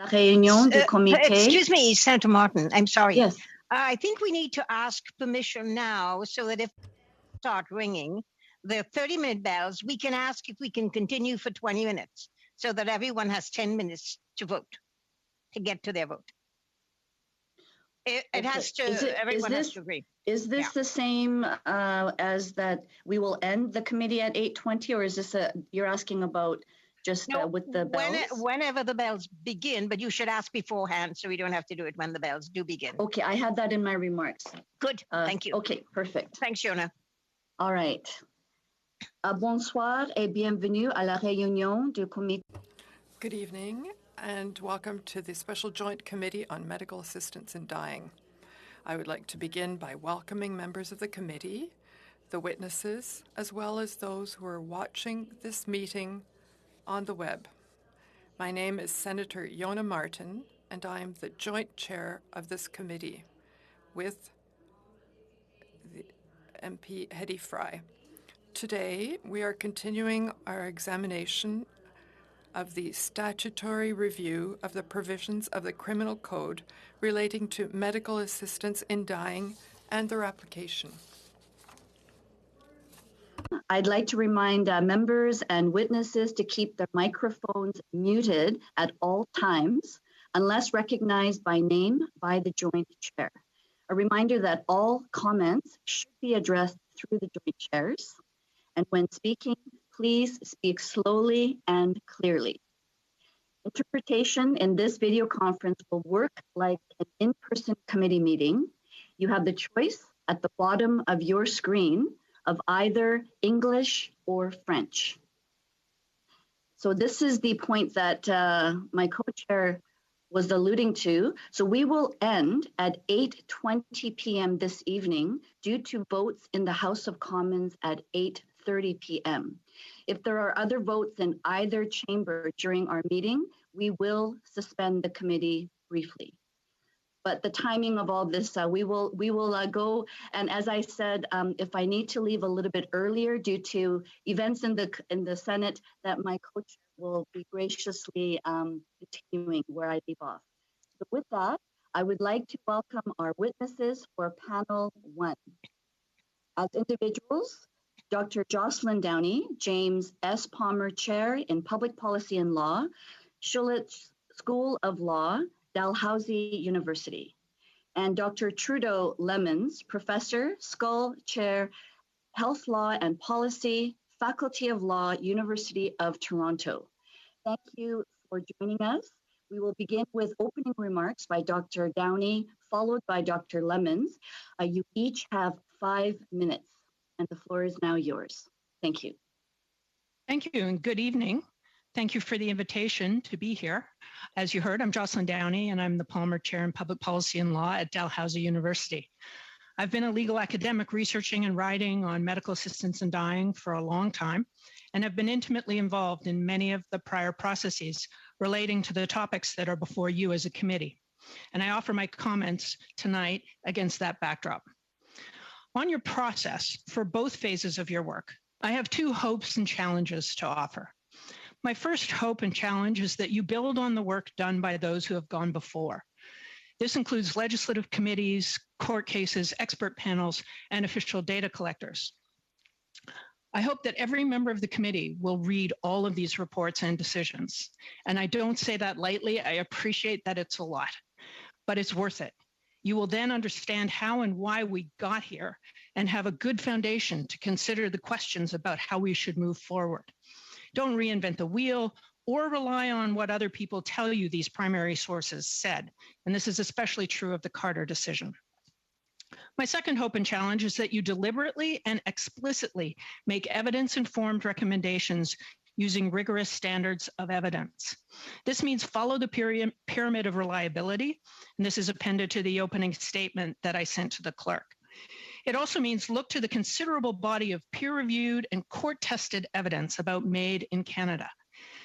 réunion du comité. Excuse me, Senator Martin, I'm sorry. Yes. I think we need to ask permission now so that if start ringing the 30-minute bells, we can ask if we can continue for 20 minutes so that everyone has 10 minutes to vote, to get to their vote. It has to, everyone has to agree. Is this the same as that we will end the committee at 8:20, or is this you're asking about just with the bells? Whenever the bells begin, but you should ask beforehand so we don't have to do it when the bells do begin. Okay, I had that in my remarks. Good, thank you. Okay, perfect. Thanks, Shona. All right. Bonsoir et bienvenue à la réunion du comité. Good evening and welcome to the Special Joint Committee on Medical Assistance in Dying. I would like to begin by welcoming members of the committee, the witnesses, as well as those who are watching this meeting on the web. My name is Senator Yona Martin, and I am the joint chair of this committee with the MP Hedy Fry. Today, we are continuing our examination of the statutory review of the provisions of the Criminal Code relating to medical assistance in dying and their application. I'd like to remind members and witnesses to keep their microphones muted at all times unless recognized by name by the joint chair. A reminder that all comments should be addressed through the joint chairs. And when speaking, please speak slowly and clearly. Interpretation in this video conference will work like an in-person committee meeting. You have the choice at the bottom of your screen of either English or French. So this is the point that my co-chair was alluding to. So we will end at 8:20 p.m. this evening due to votes in the House of Commons at 8:30 p.m. If there are other votes in either chamber during our meeting, we will suspend the committee briefly. But the timing of all this, we will go. And as I said, if I need to leave a little bit earlier due to events in the Senate, that my co-chair will be graciously continuing where I leave off. So with that, I would like to welcome our witnesses for panel 1. As individuals, Dr. Jocelyn Downey, James S. Palmer Chair in Public Policy and Law, Schulich School of Law, Dalhousie University, and Dr. Trudeau Lemons, Professor, Skull Chair, Health Law and Policy, Faculty of Law, University of Toronto. Thank you for joining us. We will begin with opening remarks by Dr. Downey, followed by Dr. Lemons. You each have 5 minutes, and the floor is now yours. Thank you. Thank you, and good evening. Thank you for the invitation to be here. As you heard, I'm Jocelyn Downey, and I'm the Palmer Chair in Public Policy and Law at Dalhousie University. I've been a legal academic researching and writing on medical assistance in dying for a long time, and have been intimately involved in many of the prior processes relating to the topics that are before you as a committee. And I offer my comments tonight against that backdrop. On your process for both phases of your work, I have 2 hopes and challenges to offer. My first hope and challenge is that you build on the work done by those who have gone before. This includes legislative committees, court cases, expert panels, and official data collectors. I hope that every member of the committee will read all of these reports and decisions. And I don't say that lightly. I appreciate that it's a lot, but it's worth it. You will then understand how and why we got here and have a good foundation to consider the questions about how we should move forward. Don't reinvent the wheel or rely on what other people tell you these primary sources said. And this is especially true of the Carter decision. My second hope and challenge is that you deliberately and explicitly make evidence-informed recommendations using rigorous standards of evidence. This means follow the pyramid of reliability, and this is appended to the opening statement that I sent to the clerk. It also means look to the considerable body of peer-reviewed and court-tested evidence about MAID in Canada.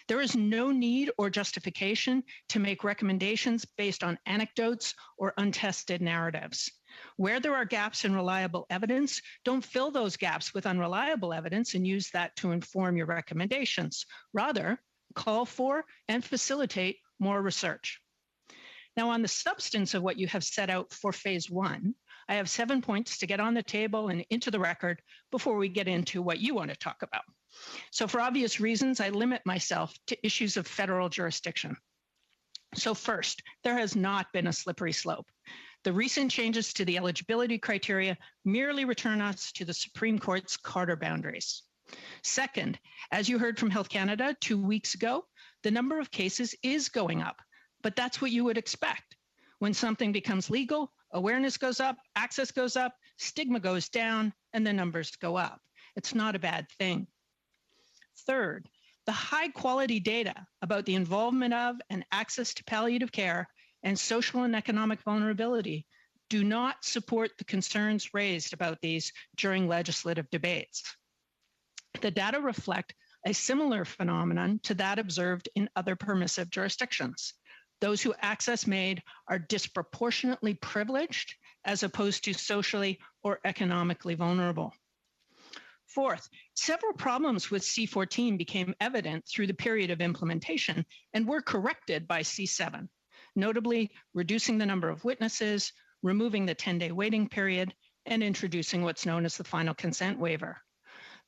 There is no need or justification to make recommendations based on anecdotes or untested narratives. Where there are gaps in reliable evidence, don't fill those gaps with unreliable evidence and use that to inform your recommendations. Rather, call for and facilitate more research. Now, on the substance of what you have set out for phase one, I have 7 points to get on the table and into the record before we get into what you want to talk about. So for obvious reasons, I limit myself to issues of federal jurisdiction. So first, there has not been a slippery slope. The recent changes to the eligibility criteria merely return us to the Supreme Court's Carter boundaries. Second, as you heard from Health Canada 2 weeks ago, the number of cases is going up, but that's what you would expect. When something becomes legal, awareness goes up, access goes up, stigma goes down, and the numbers go up. It's not a bad thing. Third, the high quality data about the involvement of and access to palliative care and social and economic vulnerability do not support the concerns raised about these during legislative debates. The data reflect a similar phenomenon to that observed in other permissive jurisdictions. Those who access MAID are disproportionately privileged as opposed to socially or economically vulnerable. Fourth, several problems with C14 became evident through the period of implementation and were corrected by C7, notably reducing the number of witnesses, removing the 10-day waiting period, and introducing what's known as the final consent waiver.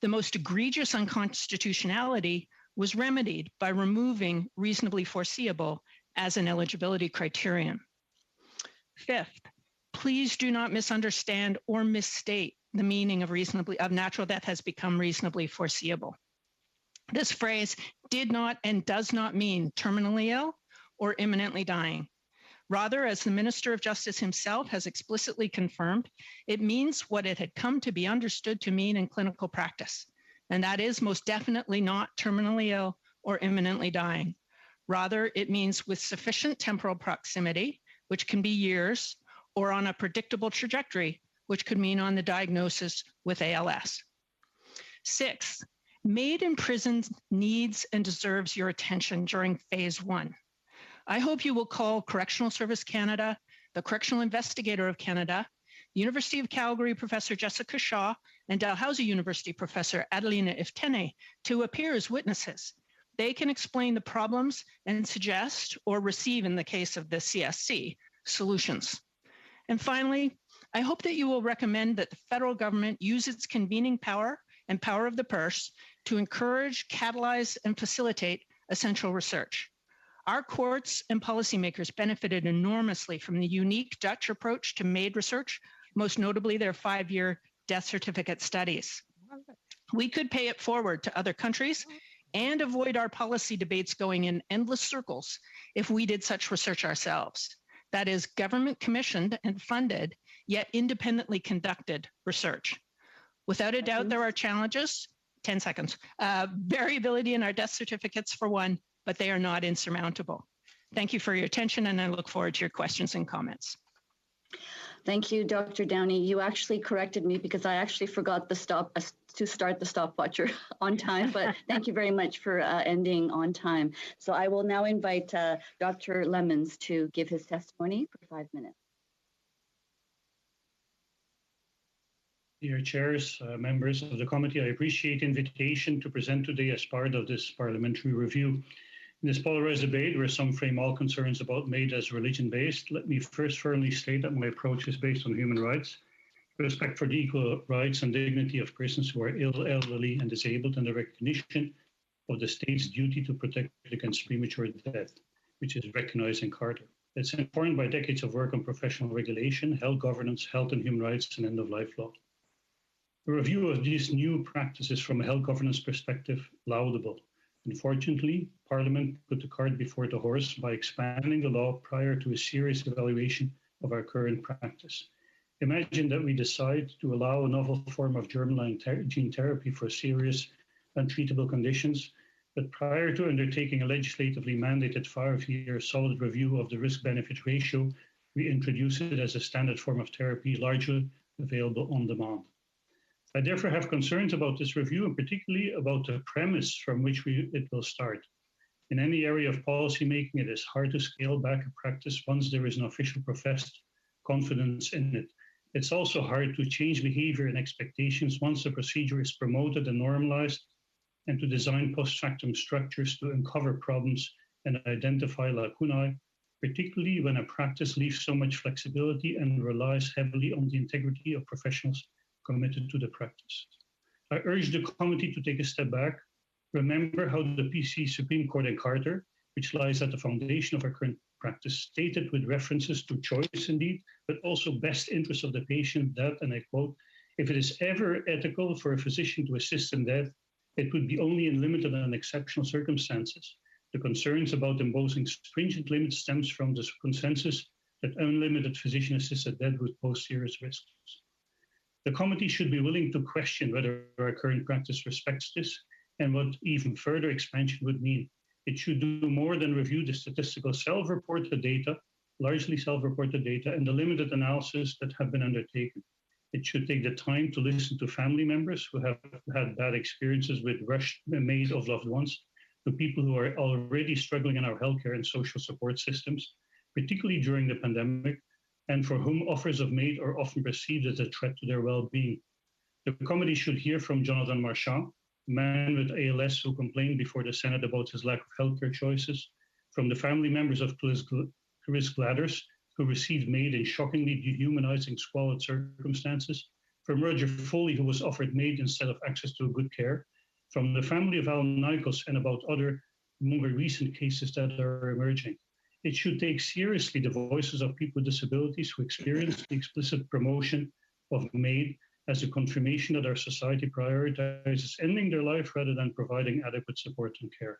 The most egregious unconstitutionality was remedied by removing reasonably foreseeable as an eligibility criterion. Fifth, please do not misunderstand or misstate the meaning of natural death has become reasonably foreseeable. This phrase did not and does not mean terminally ill or imminently dying. Rather, as the Minister of Justice himself has explicitly confirmed, it means what it had come to be understood to mean in clinical practice, and that is most definitely not terminally ill or imminently dying. Rather, it means with sufficient temporal proximity, which can be years, or on a predictable trajectory, which could mean on the diagnosis with ALS. Sixth, MAID in prison needs and deserves your attention during phase one. I hope you will call Correctional Service Canada, the Correctional Investigator of Canada, University of Calgary Professor Jessica Shaw, and Dalhousie University Professor Adelina Iftene to appear as witnesses. They can explain the problems and suggest, or receive in the case of the CSC, solutions. And finally, I hope that you will recommend that the federal government use its convening power and power of the purse to encourage, catalyze, and facilitate essential research. Our courts and policymakers benefited enormously from the unique Dutch approach to MAID research, most notably their 5-year death certificate studies. We could pay it forward to other countries and avoid our policy debates going in endless circles if we did such research ourselves. That is government commissioned and funded, yet independently conducted research. Without a doubt, there are challenges, 10 seconds, variability in our death certificates for one, but they are not insurmountable. Thank you for your attention, and I look forward to your questions and comments. Thank you, Dr. Downey. You actually corrected me because I actually forgot to start the stopwatcher on time, but thank you very much for ending on time. So I will now invite Dr. Lemons to give his testimony for 5 minutes. Dear chairs, members of the committee, I appreciate the invitation to present today as part of this parliamentary review. In this polarized debate, where some frame all concerns about MAID as religion-based, let me first firmly state that my approach is based on human rights, respect for the equal rights and dignity of persons who are ill, elderly, and disabled, and the recognition of the state's duty to protect against premature death, which is recognized in Carter. It's informed by decades of work on professional regulation, health governance, health and human rights, and end-of-life law. A review of these new practices from a health governance perspective, laudable. Unfortunately, Parliament put the cart before the horse by expanding the law prior to a serious evaluation of our current practice. Imagine that we decide to allow a novel form of germline gene therapy for serious, untreatable conditions, but prior to undertaking a legislatively mandated 5-year solid review of the risk-benefit ratio, we introduce it as a standard form of therapy largely available on demand. I therefore have concerns about this review, and particularly about the premise from which it will start. In any area of policymaking, it is hard to scale back a practice once there is an official professed confidence in it. It's also hard to change behavior and expectations once the procedure is promoted and normalized, and to design post-factum structures to uncover problems and identify lacunae, particularly when a practice leaves so much flexibility and relies heavily on the integrity of professionals committed to the practice. I urge the committee to take a step back, remember how the PC Supreme Court in Carter, which lies at the foundation of our current practice, stated with references to choice indeed, but also best interest of the patient that, and I quote, if it is ever ethical for a physician to assist in death, it would be only in limited and exceptional circumstances. The concerns about imposing stringent limits stems from the consensus that unlimited physician-assisted death would pose serious risks. The committee should be willing to question whether our current practice respects this and what even further expansion would mean. It should do more than review the statistical self-reported data, largely self-reported data, and the limited analysis that have been undertaken. It should take the time to listen to family members who have had bad experiences with rushed MAID of loved ones, to people who are already struggling in our healthcare and social support systems, particularly during the pandemic, and for whom offers of MAID are often perceived as a threat to their well-being. The committee should hear from Jonathan Marchand, a man with ALS who complained before the Senate about his lack of healthcare choices, from the family members of Chris Gladders, who received MAID in shockingly dehumanizing, squalid circumstances, from Roger Foley, who was offered MAID instead of access to good care, from the family of Al Nikos, and about other more recent cases that are emerging. It should take seriously the voices of people with disabilities who experience the explicit promotion of MAID as a confirmation that our society prioritizes ending their life rather than providing adequate support and care.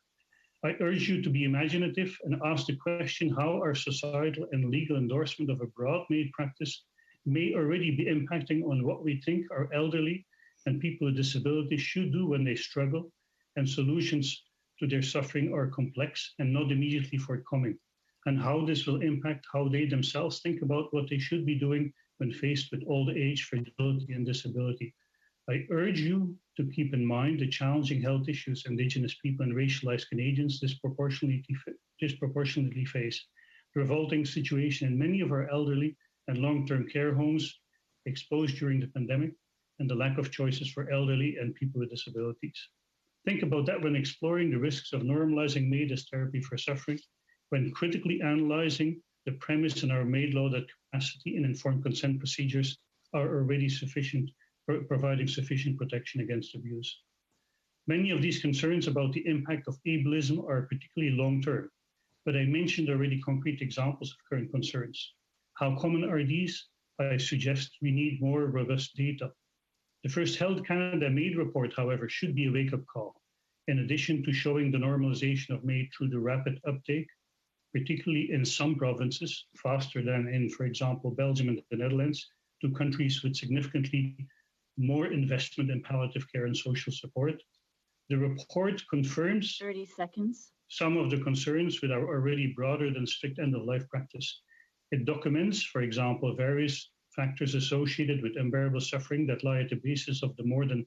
I urge you to be imaginative and ask the question how our societal and legal endorsement of a broad MAID practice may already be impacting on what we think our elderly and people with disabilities should do when they struggle, and solutions to their suffering are complex and not immediately forthcoming, and how this will impact how they themselves think about what they should be doing when faced with old age, fragility, and disability. I urge you to keep in mind the challenging health issues Indigenous people and racialized Canadians disproportionately face, the revolting situation in many of our elderly and long-term care homes exposed during the pandemic, and the lack of choices for elderly and people with disabilities. Think about that when exploring the risks of normalizing MAID as therapy for suffering, when critically analyzing the premise in our MAID law that capacity and informed consent procedures are already sufficient, providing sufficient protection against abuse. Many of these concerns about the impact of ableism are particularly long-term, but I mentioned already concrete examples of current concerns. How common are these? I suggest we need more robust data. The first Health Canada MAID report, however, should be a wake-up call. In addition to showing the normalization of MAID through the rapid uptake, particularly in some provinces, faster than in, for example, Belgium and the Netherlands, to countries with significantly more investment in palliative care and social support. The report confirms 30 seconds. Some of the concerns with our already broader than strict end-of-life practice. It documents, for example, various factors associated with unbearable suffering that lie at the basis of the more than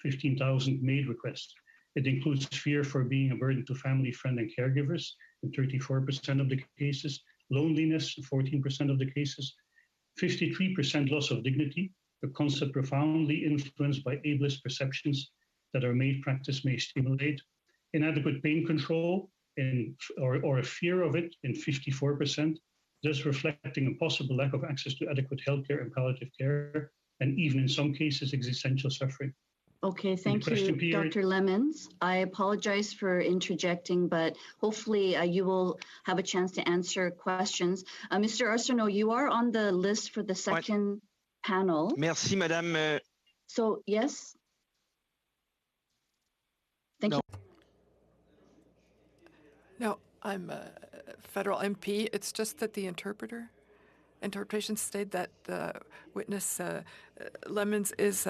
15,000 MAID requests. It includes fear for being a burden to family, friend, and caregivers in 34% of the cases, loneliness in 14% of the cases, 53% loss of dignity, a concept profoundly influenced by ableist perceptions that our MAID practice may stimulate, inadequate pain control or a fear of it in 54%, thus reflecting a possible lack of access to adequate healthcare and palliative care, and even in some cases, existential suffering. Okay, thank you, Dr. Lemons. I apologize for interjecting, but hopefully you will have a chance to answer questions. Mr. Arsenault, you are on the list for the second panel. Merci, Madame. So, yes. Thank you. No, I'm a federal MP. It's just that the interpretation state that witness Lemons is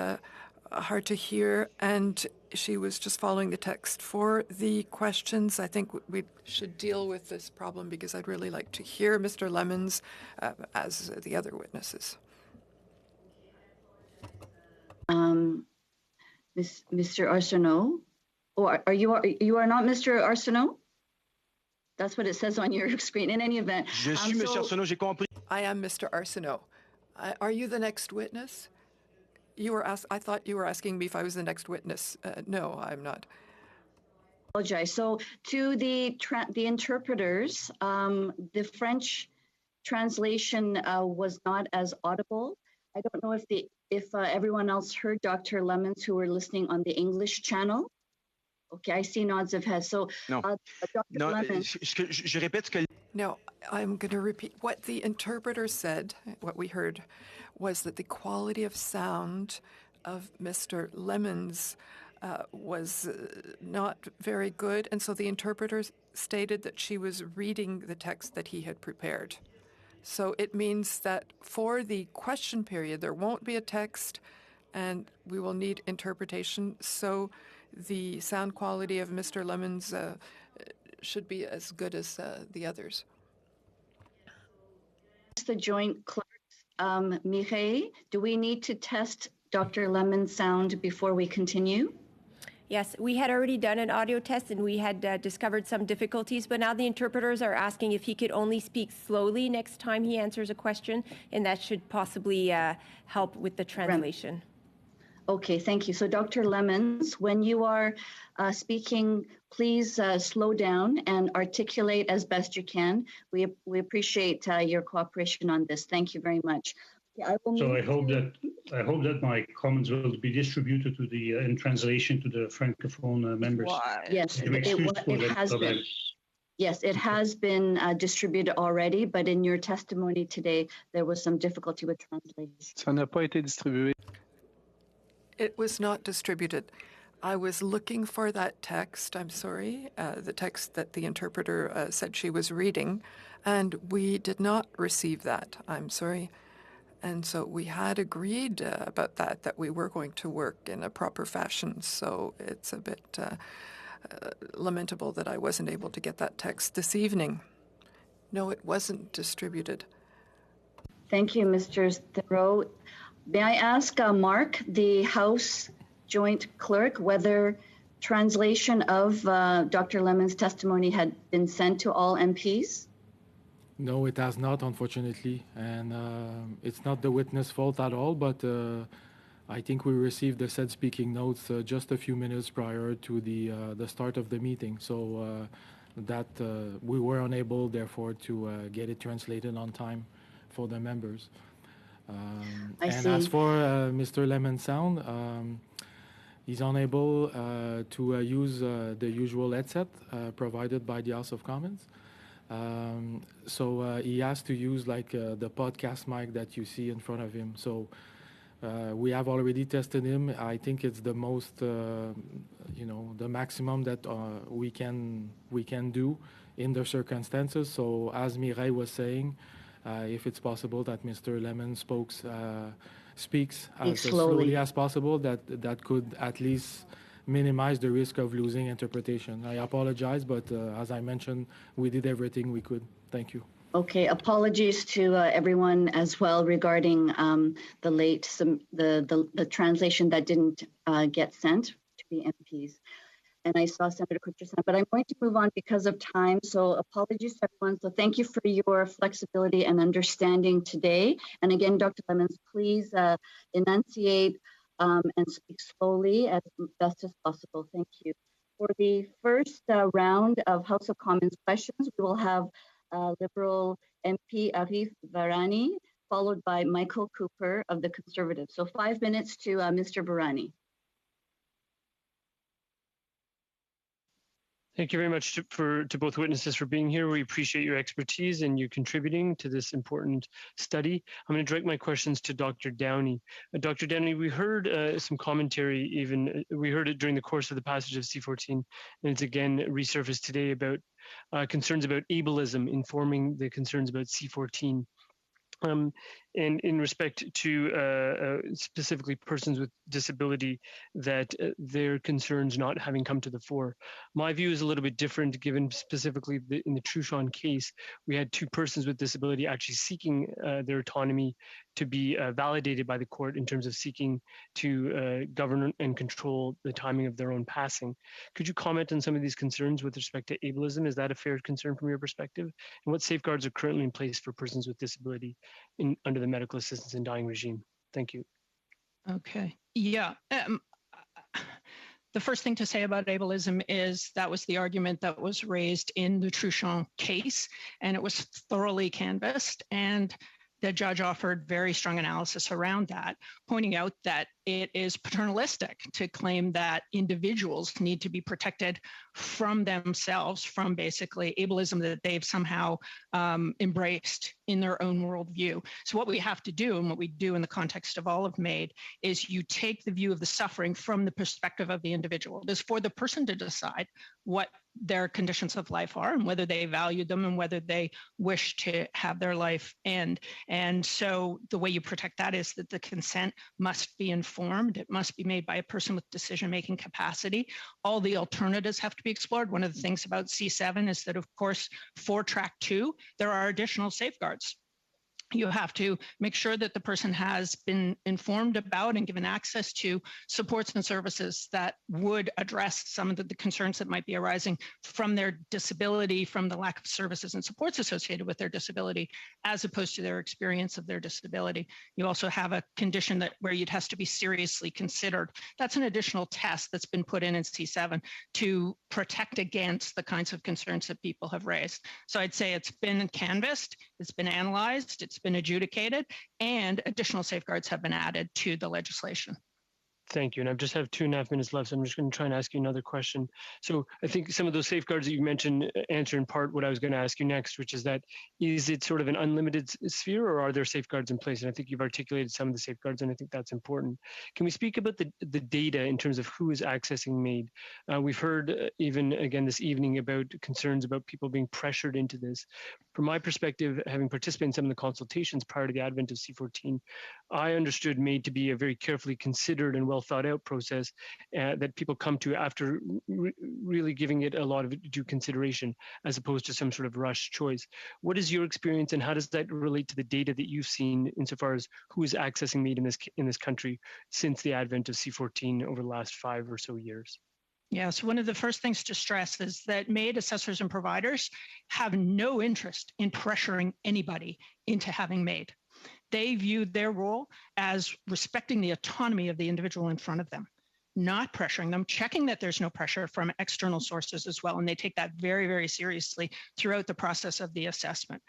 hard to hear, and she was just following the text for the questions. I think we should deal with this problem because I'd really like to hear Mr. Lemons as the other witnesses. Mr. Arsenault, or you are not Mr. Arsenault? That's what it says on your screen. In any event, Je suis Monsieur Arsenault, j'ai compris. I am Mr. Arsenault. Are you the next witness? I thought you were asking me if I was the next witness. No, I'm not. Apologize. So to the interpreters, the French translation was not as audible. I don't know if everyone else heard Dr. Lemons who were listening on the English channel. Okay, I see nods of heads. So, No. Dr. Non, Lemons. je répète ce que... No, I'm going to repeat what the interpreter said. What we heard was that the quality of sound of Mr. Lemons was not very good, and so the interpreter stated that she was reading the text that he had prepared. So it means that for the question period, there won't be a text, and we will need interpretation. So the sound quality of Mr. Lemons should be as good as the others. The joint clerks, Mireille, do we need to test Dr. Lemon's sound before we continue? Yes, we had already done an audio test and we had discovered some difficulties, but now the interpreters are asking if he could only speak slowly next time he answers a question, and that should possibly help with the translation. Okay, thank you. So Dr. Lemons, when you are speaking, please slow down and articulate as best you can. We appreciate your cooperation on this. Thank you very much. I hope that my comments will be distributed to the in translation to the Francophone members. Yes, it has been. Yes, it has been distributed already, but in your testimony today, there was some difficulty with translation. Ça n'a pas été distribué. It was not distributed. I was looking for that text, I'm sorry, the text that the interpreter said she was reading, and we did not receive that, I'm sorry. And so we had agreed about that we were going to work in a proper fashion, so it's a bit lamentable that I wasn't able to get that text this evening. No, it wasn't distributed. Thank you, Mr. Thoreau. May I ask Mark, the House Joint Clerk, whether translation of Dr. Lemon's testimony had been sent to all MPs? No, it has not, unfortunately, and it's not the witness' fault at all, but I think we received the said speaking notes just a few minutes prior to the start of the meeting, so that we were unable, therefore, to get it translated on time for the members. As for Mr. Lemon's sound, he's unable to use the usual headset provided by the House of Commons. So he has to use like the podcast mic that you see in front of him. So we have already tested him. I think it's the most, the maximum that we can do in the circumstances. So as Mireille was saying, if it's possible that Mr. Lemon speaks as slowly as possible, that could at least minimize the risk of losing interpretation. I apologize, but as I mentioned, we did everything we could. Thank you. Okay, apologies to everyone as well regarding the translation that didn't get sent to the MPs. And I saw Senator Kutcher, but I'm going to move on because of time. So apologies to everyone. So thank you for your flexibility and understanding today. And again, Dr. Lemons, please enunciate and speak slowly as best as possible. Thank you. For the first round of House of Commons questions, we will have Liberal MP Arif Virani, followed by Michael Cooper of the Conservatives. So 5 minutes to Mr. Virani. Thank you very much to both witnesses for being here. We appreciate your expertise and you contributing to this important study. I'm going to direct my questions to Dr. Downey. Dr. Downey, we heard some commentary, we heard it during the course of the passage of C-14, and it's again resurfaced today about concerns about ableism informing the concerns about C-14. And in respect to specifically persons with disability, that their concerns not having come to the fore. My view is a little bit different, given specifically in the Truchon case, we had two persons with disability actually seeking their autonomy to be validated by the court in terms of seeking to govern and control the timing of their own passing. Could you comment on some of these concerns with respect to ableism? Is that a fair concern from your perspective? And what safeguards are currently in place for persons with disability under the medical assistance in dying regime? Thank you. Okay. Yeah. The first thing to say about ableism is that was the argument that was raised in the Truchon case, and it was thoroughly canvassed. And the judge offered very strong analysis around that, pointing out that it is paternalistic to claim that individuals need to be protected from themselves, from basically ableism that they've somehow embraced in their own worldview. So what we have to do, and what we do in the context of all of MAID, is you take the view of the suffering from the perspective of the individual. It is for the person to decide what their conditions of life are and whether they value them and whether they wish to have their life end. And so the way you protect that is that the consent must be informed. It must be made by a person with decision-making capacity. All the alternatives have to be explored. One of the things about C7 is that, of course, for track 2, there are additional safeguards. You have to make sure that the person has been informed about and given access to supports and services that would address some of the concerns that might be arising from their disability, from the lack of services and supports associated with their disability, as opposed to their experience of their disability. You also have a condition that where it has to be seriously considered. That's an additional test that's been put in C7 to protect against the kinds of concerns that people have raised. So I'd say it's been canvassed, it's been analyzed, it's been adjudicated, and additional safeguards have been added to the legislation. Thank you. And I just have 2.5 minutes left, so I'm just going to try and ask you another question. So I think some of those safeguards that you mentioned answer in part what I was going to ask you next, which is that, is it sort of an unlimited sphere, or are there safeguards in place? And I think you've articulated some of the safeguards, and I think that's important. Can we speak about the data in terms of who is accessing MAID? We've heard even again this evening about concerns about people being pressured into this. From my perspective, having participated in some of the consultations prior to the advent of C14, I understood MAID to be a very carefully considered and well thought out process that people come to after really giving it a lot of due consideration, as opposed to some sort of rush choice. What is your experience, and how does that relate to the data that you've seen insofar as who is accessing MAID in this country since the advent of C14 over the last 5 or so years? Yeah, so one of the first things to stress is that MAID assessors and providers have no interest in pressuring anybody into having MAID. They view their role as respecting the autonomy of the individual in front of them, not pressuring them, checking that there's no pressure from external sources as well. And they take that very, very seriously throughout the process of the assessment.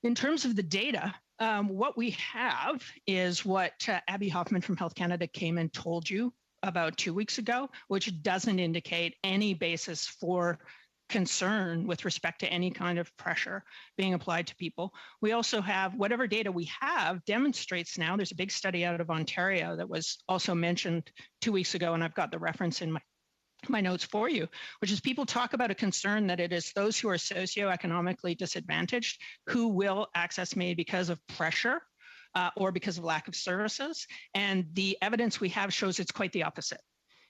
In terms of the data, what we have is what Abby Hoffman from Health Canada came and told you about 2 weeks ago, which doesn't indicate any basis for concern with respect to any kind of pressure being applied to people. We also have whatever data we have demonstrates now, there's a big study out of Ontario that was also mentioned 2 weeks ago, and I've got the reference in my notes for you, which is people talk about a concern that it is those who are socioeconomically disadvantaged who will access MAID because of pressure or because of lack of services. And the evidence we have shows it's quite the opposite.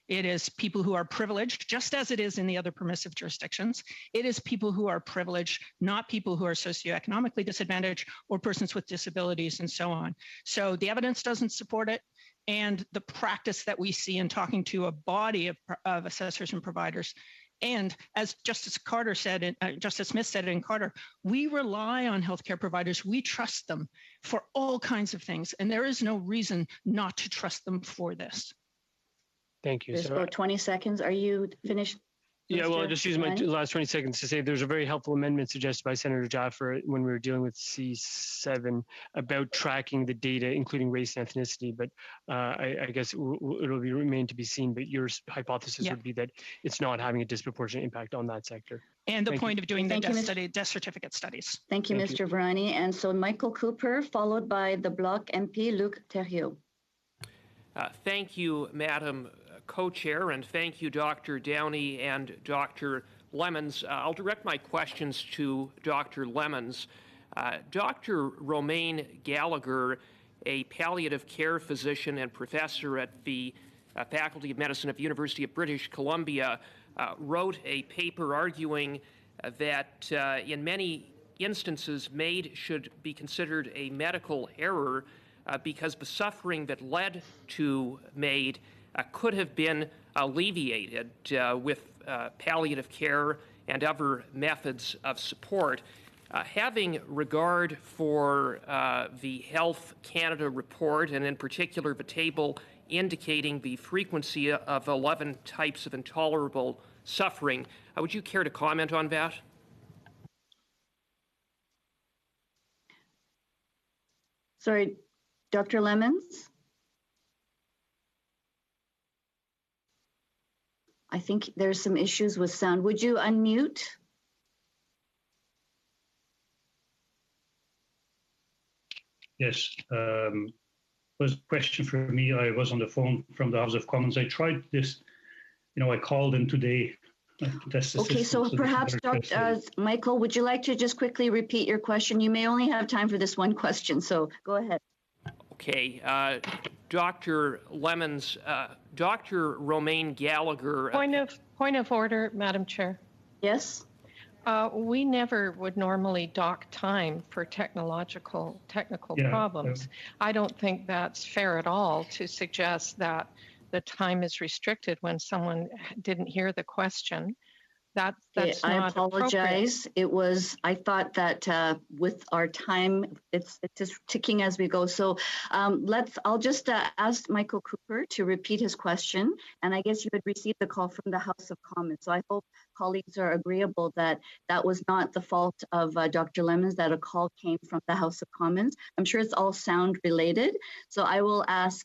It is people who are privileged, just as it is in the other permissive jurisdictions. It is people who are privileged, not people who are socioeconomically disadvantaged or persons with disabilities and so on. So the evidence doesn't support it. And the practice that we see in talking to a body of assessors and providers, and as Justice Carter said, Justice Smith said in Carter, we rely on healthcare providers. We trust them for all kinds of things. And there is no reason not to trust them for this. Thank you. There's about 20 seconds. Are you finished? Yeah, well, I'll just use my last 20 seconds to say there's a very helpful amendment suggested by Senator Jaffer when we were dealing with C7 about tracking the data, including race and ethnicity. But I guess it'll remain to be seen. But your hypothesis would be that it's not having a disproportionate impact on that sector. And the point of doing the death certificate studies. Thank you, Mr. Virani. And so Michael Cooper, followed by the Bloc MP, Luc Thériault. Thank you, Madam Co-Chair, and thank you, Dr. Downey and Dr. Lemons. I'll direct my questions to Dr. Lemons. Dr. Romaine Gallagher, a palliative care physician and professor at the Faculty of Medicine at the University of British Columbia, wrote a paper arguing that in many instances MAID should be considered a medical error because the suffering that led to MAID could have been alleviated with palliative care and other methods of support. Having regard for the Health Canada report, and in particular the table indicating the frequency of 11 types of intolerable suffering. Would you care to comment on that? Sorry, Dr. Lemons? I think there's some issues with sound. Would you unmute? Yes, was a question for me. I was on the phone from the House of Commons. I tried this, I called in today. Okay, so perhaps Dr. Michael, would you like to just quickly repeat your question? You may only have time for this one question, so go ahead. Okay, Dr. Lemons, Dr. Romaine Gallagher. Point of order, Madam Chair. Yes. We never would normally dock time for technical problems. I don't think that's fair at all to suggest that the time is restricted when someone didn't hear the question. That's I not apologize. I thought that with our time, it's just ticking as we go. So I'll just ask Michael Cooper to repeat his question. And I guess you had received the call from the House of Commons. So I hope colleagues are agreeable that that was not the fault of Dr. Lemons, that a call came from the House of Commons. I'm sure it's all sound related. So I will ask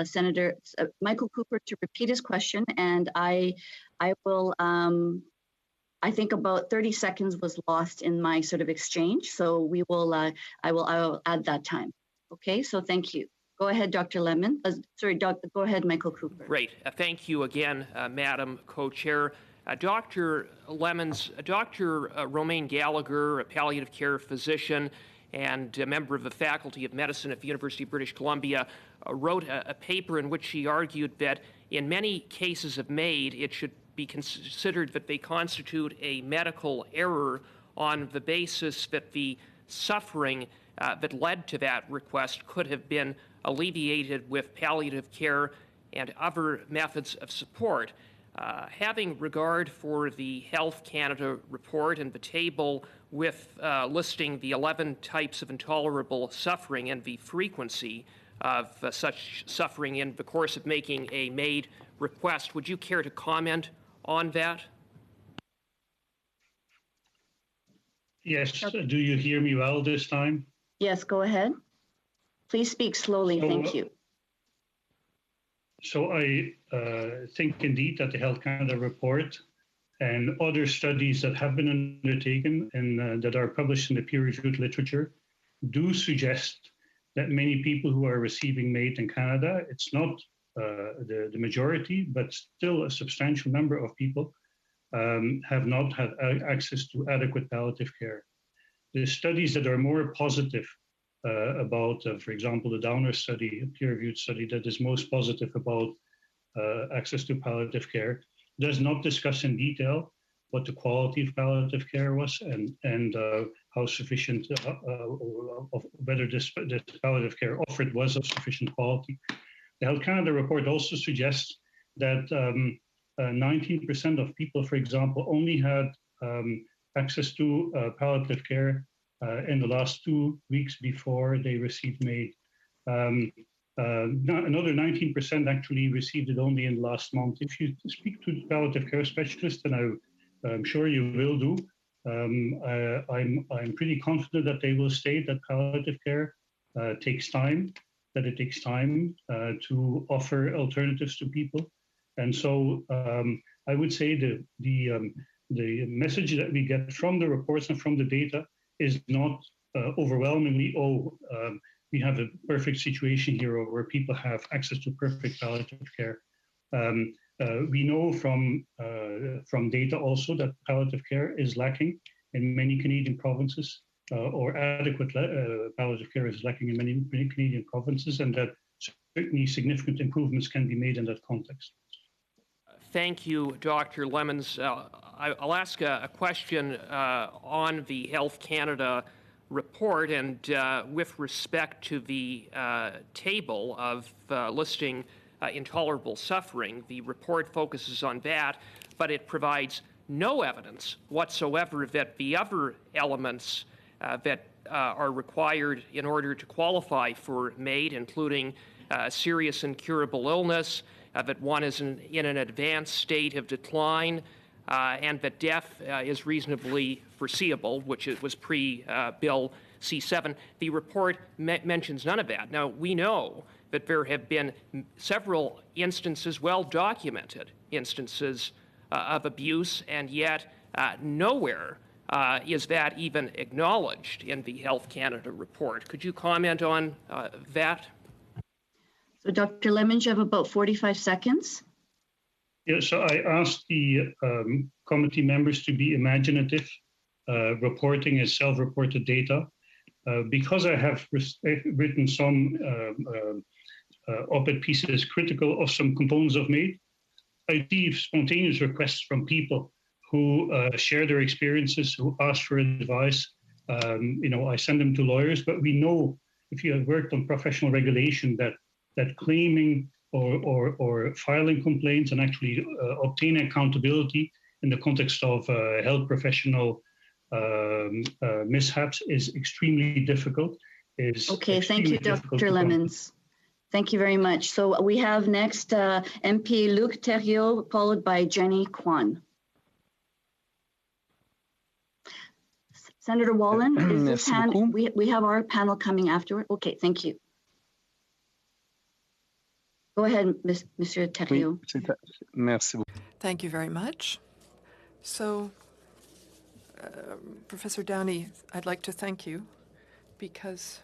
Senator Michael Cooper to repeat his question, and I will, I think about 30 seconds was lost in my sort of exchange, so we will, I will add that time. Okay, so thank you. Go ahead, Dr. Lemon. Go ahead, Michael Cooper. Great. Thank you again, Madam Co-Chair. Dr. Lemons, Dr. Romaine Gallagher, a palliative care physician and a member of the Faculty of Medicine at the University of British Columbia, wrote a paper in which she argued that in many cases of MAID, it should be considered that they constitute a medical error on the basis that the suffering that led to that request could have been alleviated with palliative care and other methods of support. Having regard for the Health Canada report and the table with listing the 11 types of intolerable suffering and the frequency of such suffering in the course of making a MAID request, would you care to comment on that? Yes. Do you hear me well this time? Yes, go ahead. Please speak slowly. Thank you. So I think indeed that the Health Canada report and other studies that have been undertaken and that are published in the peer-reviewed literature do suggest that many people who are receiving MAID in Canada, it's not the majority, but still a substantial number of people have not had access to adequate palliative care. The studies that are more positive about, for example, the Downer study, a peer-reviewed study that is most positive about access to palliative care, does not discuss in detail what the quality of palliative care was and how sufficient, whether this palliative care offered was of sufficient quality. The Health Canada report also suggests that 19% of people, for example, only had access to palliative care in the last 2 weeks before they received MAID. Another 19% actually received it only in the last month. If you speak to the palliative care specialist, and I'm sure you will do, I'm pretty confident that they will state that palliative care takes time, that it takes time to offer alternatives to people. And so I would say the message that we get from the reports and from the data is not overwhelmingly, we have a perfect situation here where people have access to perfect palliative care. We know from data also that palliative care is lacking in many Canadian provinces, or adequate palliative care is lacking in many Canadian provinces, and that certainly significant improvements can be made in that context. Thank you, Dr. Lemons. I'll ask a question on the Health Canada report and with respect to the table of listing intolerable suffering. The report focuses on that, but it provides no evidence whatsoever that the other elements that are required in order to qualify for MAID, including serious incurable illness, that one is in an advanced state of decline, and that death is reasonably foreseeable, which was pre-Bill C-7. The report mentions none of that. Now, we know that there have been several instances, well-documented instances of abuse, and yet nowhere is that even acknowledged in the Health Canada report. Could you comment on that? So, Dr. Lemons, you have about 45 seconds. Yeah, so I asked the committee members to be imaginative. Reporting is self-reported data. Because I have written some op-ed pieces critical of some components of MAID, I receive spontaneous requests from people who share their experiences, who ask for advice. I send them to lawyers, but we know, if you have worked on professional regulation, that claiming or filing complaints and actually obtaining accountability in the context of health professional mishaps is extremely difficult. Okay, thank you, Dr. Lemons. Thank you very much. So we have next MP Luc Thériault, followed by Jenny Kwan. Senator Wallen, is this hand, we have our panel coming afterward. Okay, thank you. Go ahead, Monsieur Thériault. Merci beaucoup. Thank you very much. So, Professor Downey, I'd like to thank you because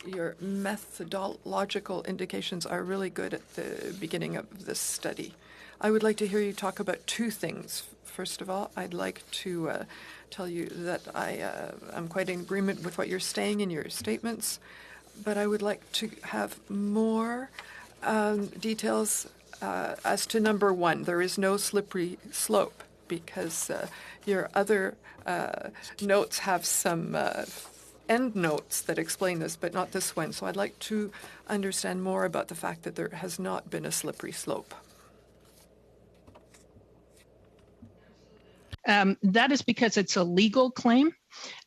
your methodological indications are really good at the beginning of this study. I would like to hear you talk about two things. First of all, I'd like to tell you that I'm quite in agreement with what you're saying in your statements, but I would like to have more details as to number one. There is no slippery slope, because your other notes have some end notes that explain this, but not this one. So I'd like to understand more about the fact that there has not been a slippery slope. That is because it's a legal claim.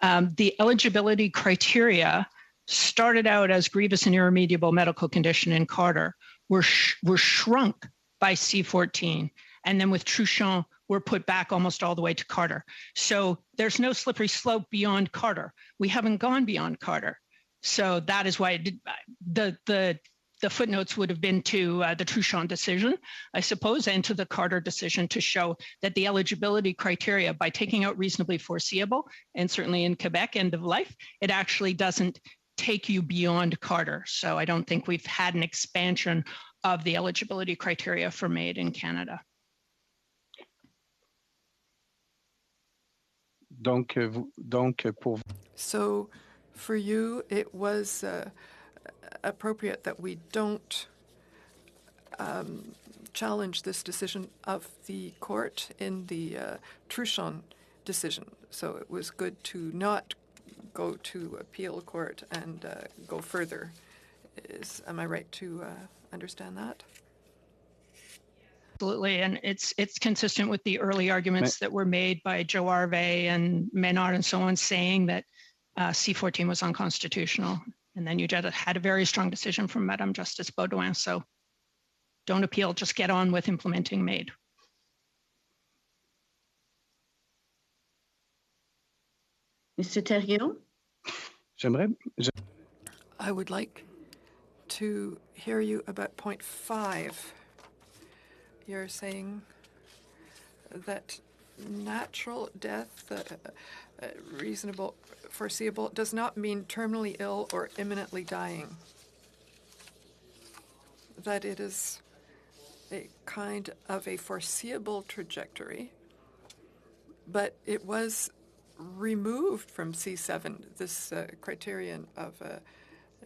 The eligibility criteria started out as grievous and irremediable medical condition in Carter, were shrunk by C-14, and then with Truchon, were put back almost all the way to Carter. So there's no slippery slope beyond Carter. We haven't gone beyond Carter. So that is why the footnotes would have been to the Truchon decision, I suppose, and to the Carter decision to show that the eligibility criteria, by taking out reasonably foreseeable, and certainly in Quebec, end of life, it actually doesn't take you beyond Carter. So I don't think we've had an expansion of the eligibility criteria for MAID in Canada. So for you, it was appropriate that we don't challenge this decision of the court in the Truchon decision. So it was good to not go to appeal court and go further. Am I right to understand that? Absolutely, and it's consistent with the early arguments that were made by Joe Arve and Menard and so on, saying that C-14 was unconstitutional. And then you had a very strong decision from Madame Justice Baudouin. So don't appeal, just get on with implementing MAID. Mr. Thériault? I would like to hear you about point 5. You're saying that natural death, reasonable, foreseeable, does not mean terminally ill or imminently dying. That it is a kind of a foreseeable trajectory, but it was removed from C7, this criterion of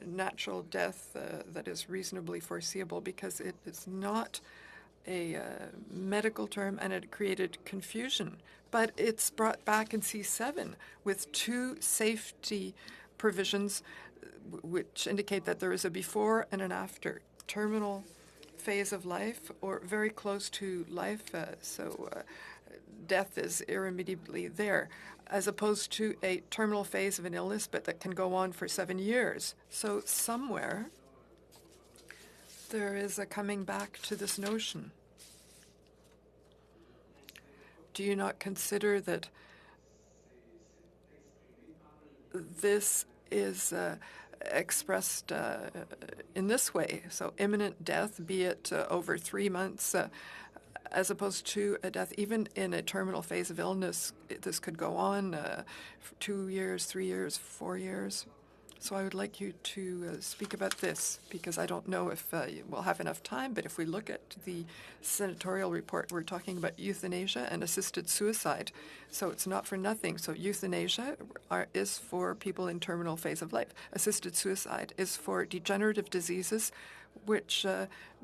natural death that is reasonably foreseeable, because it is not a medical term and it created confusion. But it's brought back in C7 with 2 safety provisions which indicate that there is a before and an after terminal phase of life or very close to life. So death is irremediably there, as opposed to a terminal phase of an illness, but that can go on for 7 years. So somewhere there is a coming back to this notion. Do you not consider that this is expressed in this way? So imminent death, be it over 3 months, as opposed to a death even in a terminal phase of illness. This could go on for 2 years, 3 years, 4 years. So I would like you to speak about this, because I don't know if we'll have enough time, but if we look at the senatorial report, we're talking about euthanasia and assisted suicide. So it's not for nothing. So euthanasia is for people in terminal phase of life. Assisted suicide is for degenerative diseases, which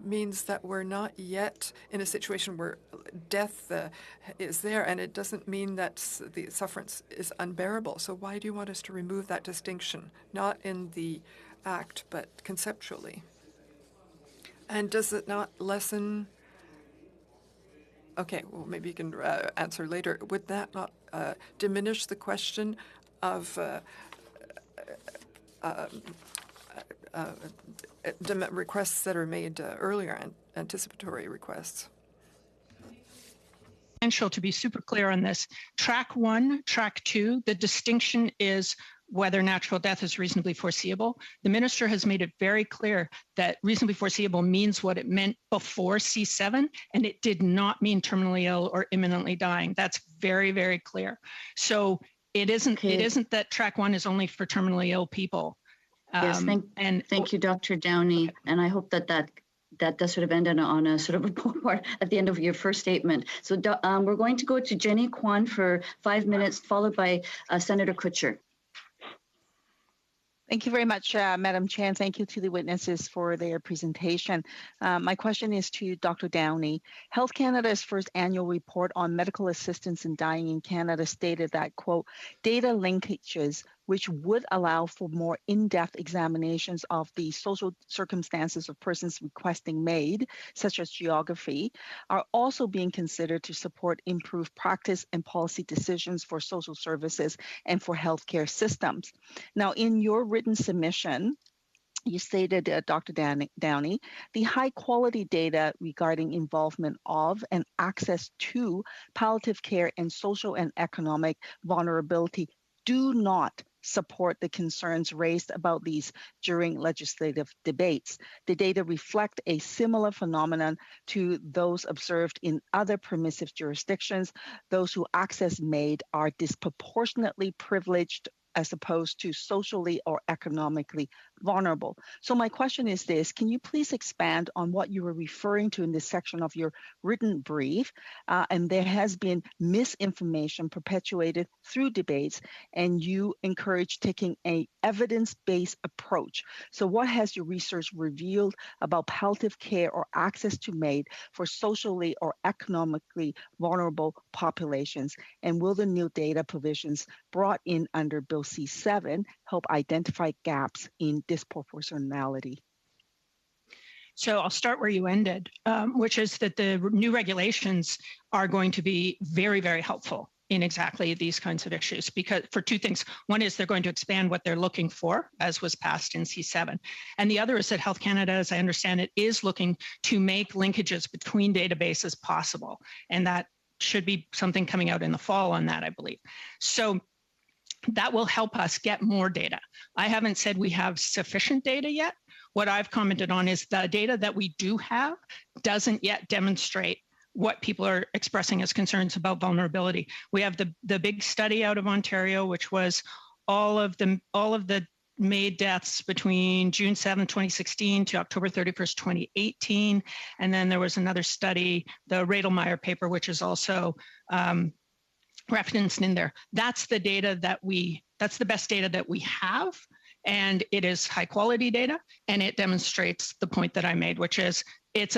means that we're not yet in a situation where death is there, and it doesn't mean that the sufferance is unbearable. So why do you want us to remove that distinction, not in the act, but conceptually? And does it not lessen... Okay, well, maybe you can answer later. Would that not diminish the question of requests that are made earlier, anticipatory requests? To be super clear on this, track 1, track 2, the distinction is whether natural death is reasonably foreseeable. The minister has made it very clear that reasonably foreseeable means what it meant before C7, and it did not mean terminally ill or imminently dying. That's very, very clear. So it isn't that track 1 is only for terminally ill people. Yes, thank you, Dr. Downey. And I hope that does sort of end on a sort of a part at the end of your first statement. So we're going to go to Jenny Kwan for 5 minutes, followed by Senator Kutcher. Thank you very much, Madam Chair, and thank you to the witnesses for their presentation. My question is to Dr. Downey. Health Canada's first annual report on medical assistance in dying in Canada stated that, quote, data linkages which would allow for more in-depth examinations of the social circumstances of persons requesting MAID, such as geography, are also being considered to support improved practice and policy decisions for social services and for healthcare systems. Now, in your written submission, you stated, Dr. Downey, the high quality data regarding involvement of and access to palliative care and social and economic vulnerability do not support the concerns raised about these during legislative debates. The data reflect a similar phenomenon to those observed in other permissive jurisdictions. Those who access MAID are disproportionately privileged as opposed to socially or economically vulnerable. So my question is this: can you please expand on what you were referring to in this section of your written brief? And there has been misinformation perpetuated through debates, and you encourage taking an evidence-based approach. So what has your research revealed about palliative care or access to MAID for socially or economically vulnerable populations? And will the new data provisions brought in under Bill C7 help identify gaps in disproportionality? So I'll start where you ended, which is that the new regulations are going to be very, very helpful in exactly these kinds of issues, because for two things. One is they're going to expand what they're looking for, as was passed in C7. And the other is that Health Canada, as I understand it, is looking to make linkages between databases possible. And that should be something coming out in the fall on that, I believe. So that will help us get more data. I haven't said we have sufficient data yet. What I've commented on is the data that we do have doesn't yet demonstrate what people are expressing as concerns about vulnerability. We have the big study out of Ontario, which was all of the MAID deaths between June 7, 2016 to October 31st, 2018. And then there was another study, the Radlmeyer paper, which is also referenced in there. That's the data that's the best data that we have. And it is high quality data, and it demonstrates the point that I made, which is it's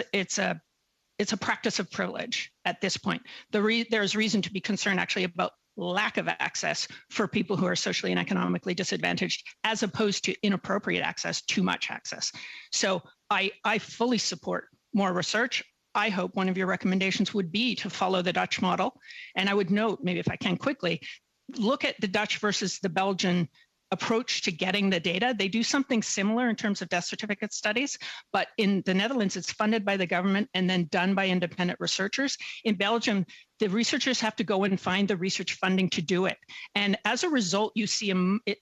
a practice of privilege at this point. There's reason to be concerned actually about lack of access for people who are socially and economically disadvantaged, as opposed to inappropriate access, too much access. So I fully support more research. I hope one of your recommendations would be to follow the Dutch model. And I would note, maybe if I can quickly, look at the Dutch versus the Belgian approach to getting the data. They do something similar in terms of death certificate studies, but in the Netherlands, it's funded by the government and then done by independent researchers. In Belgium, the researchers have to go and find the research funding to do it. And as a result, you see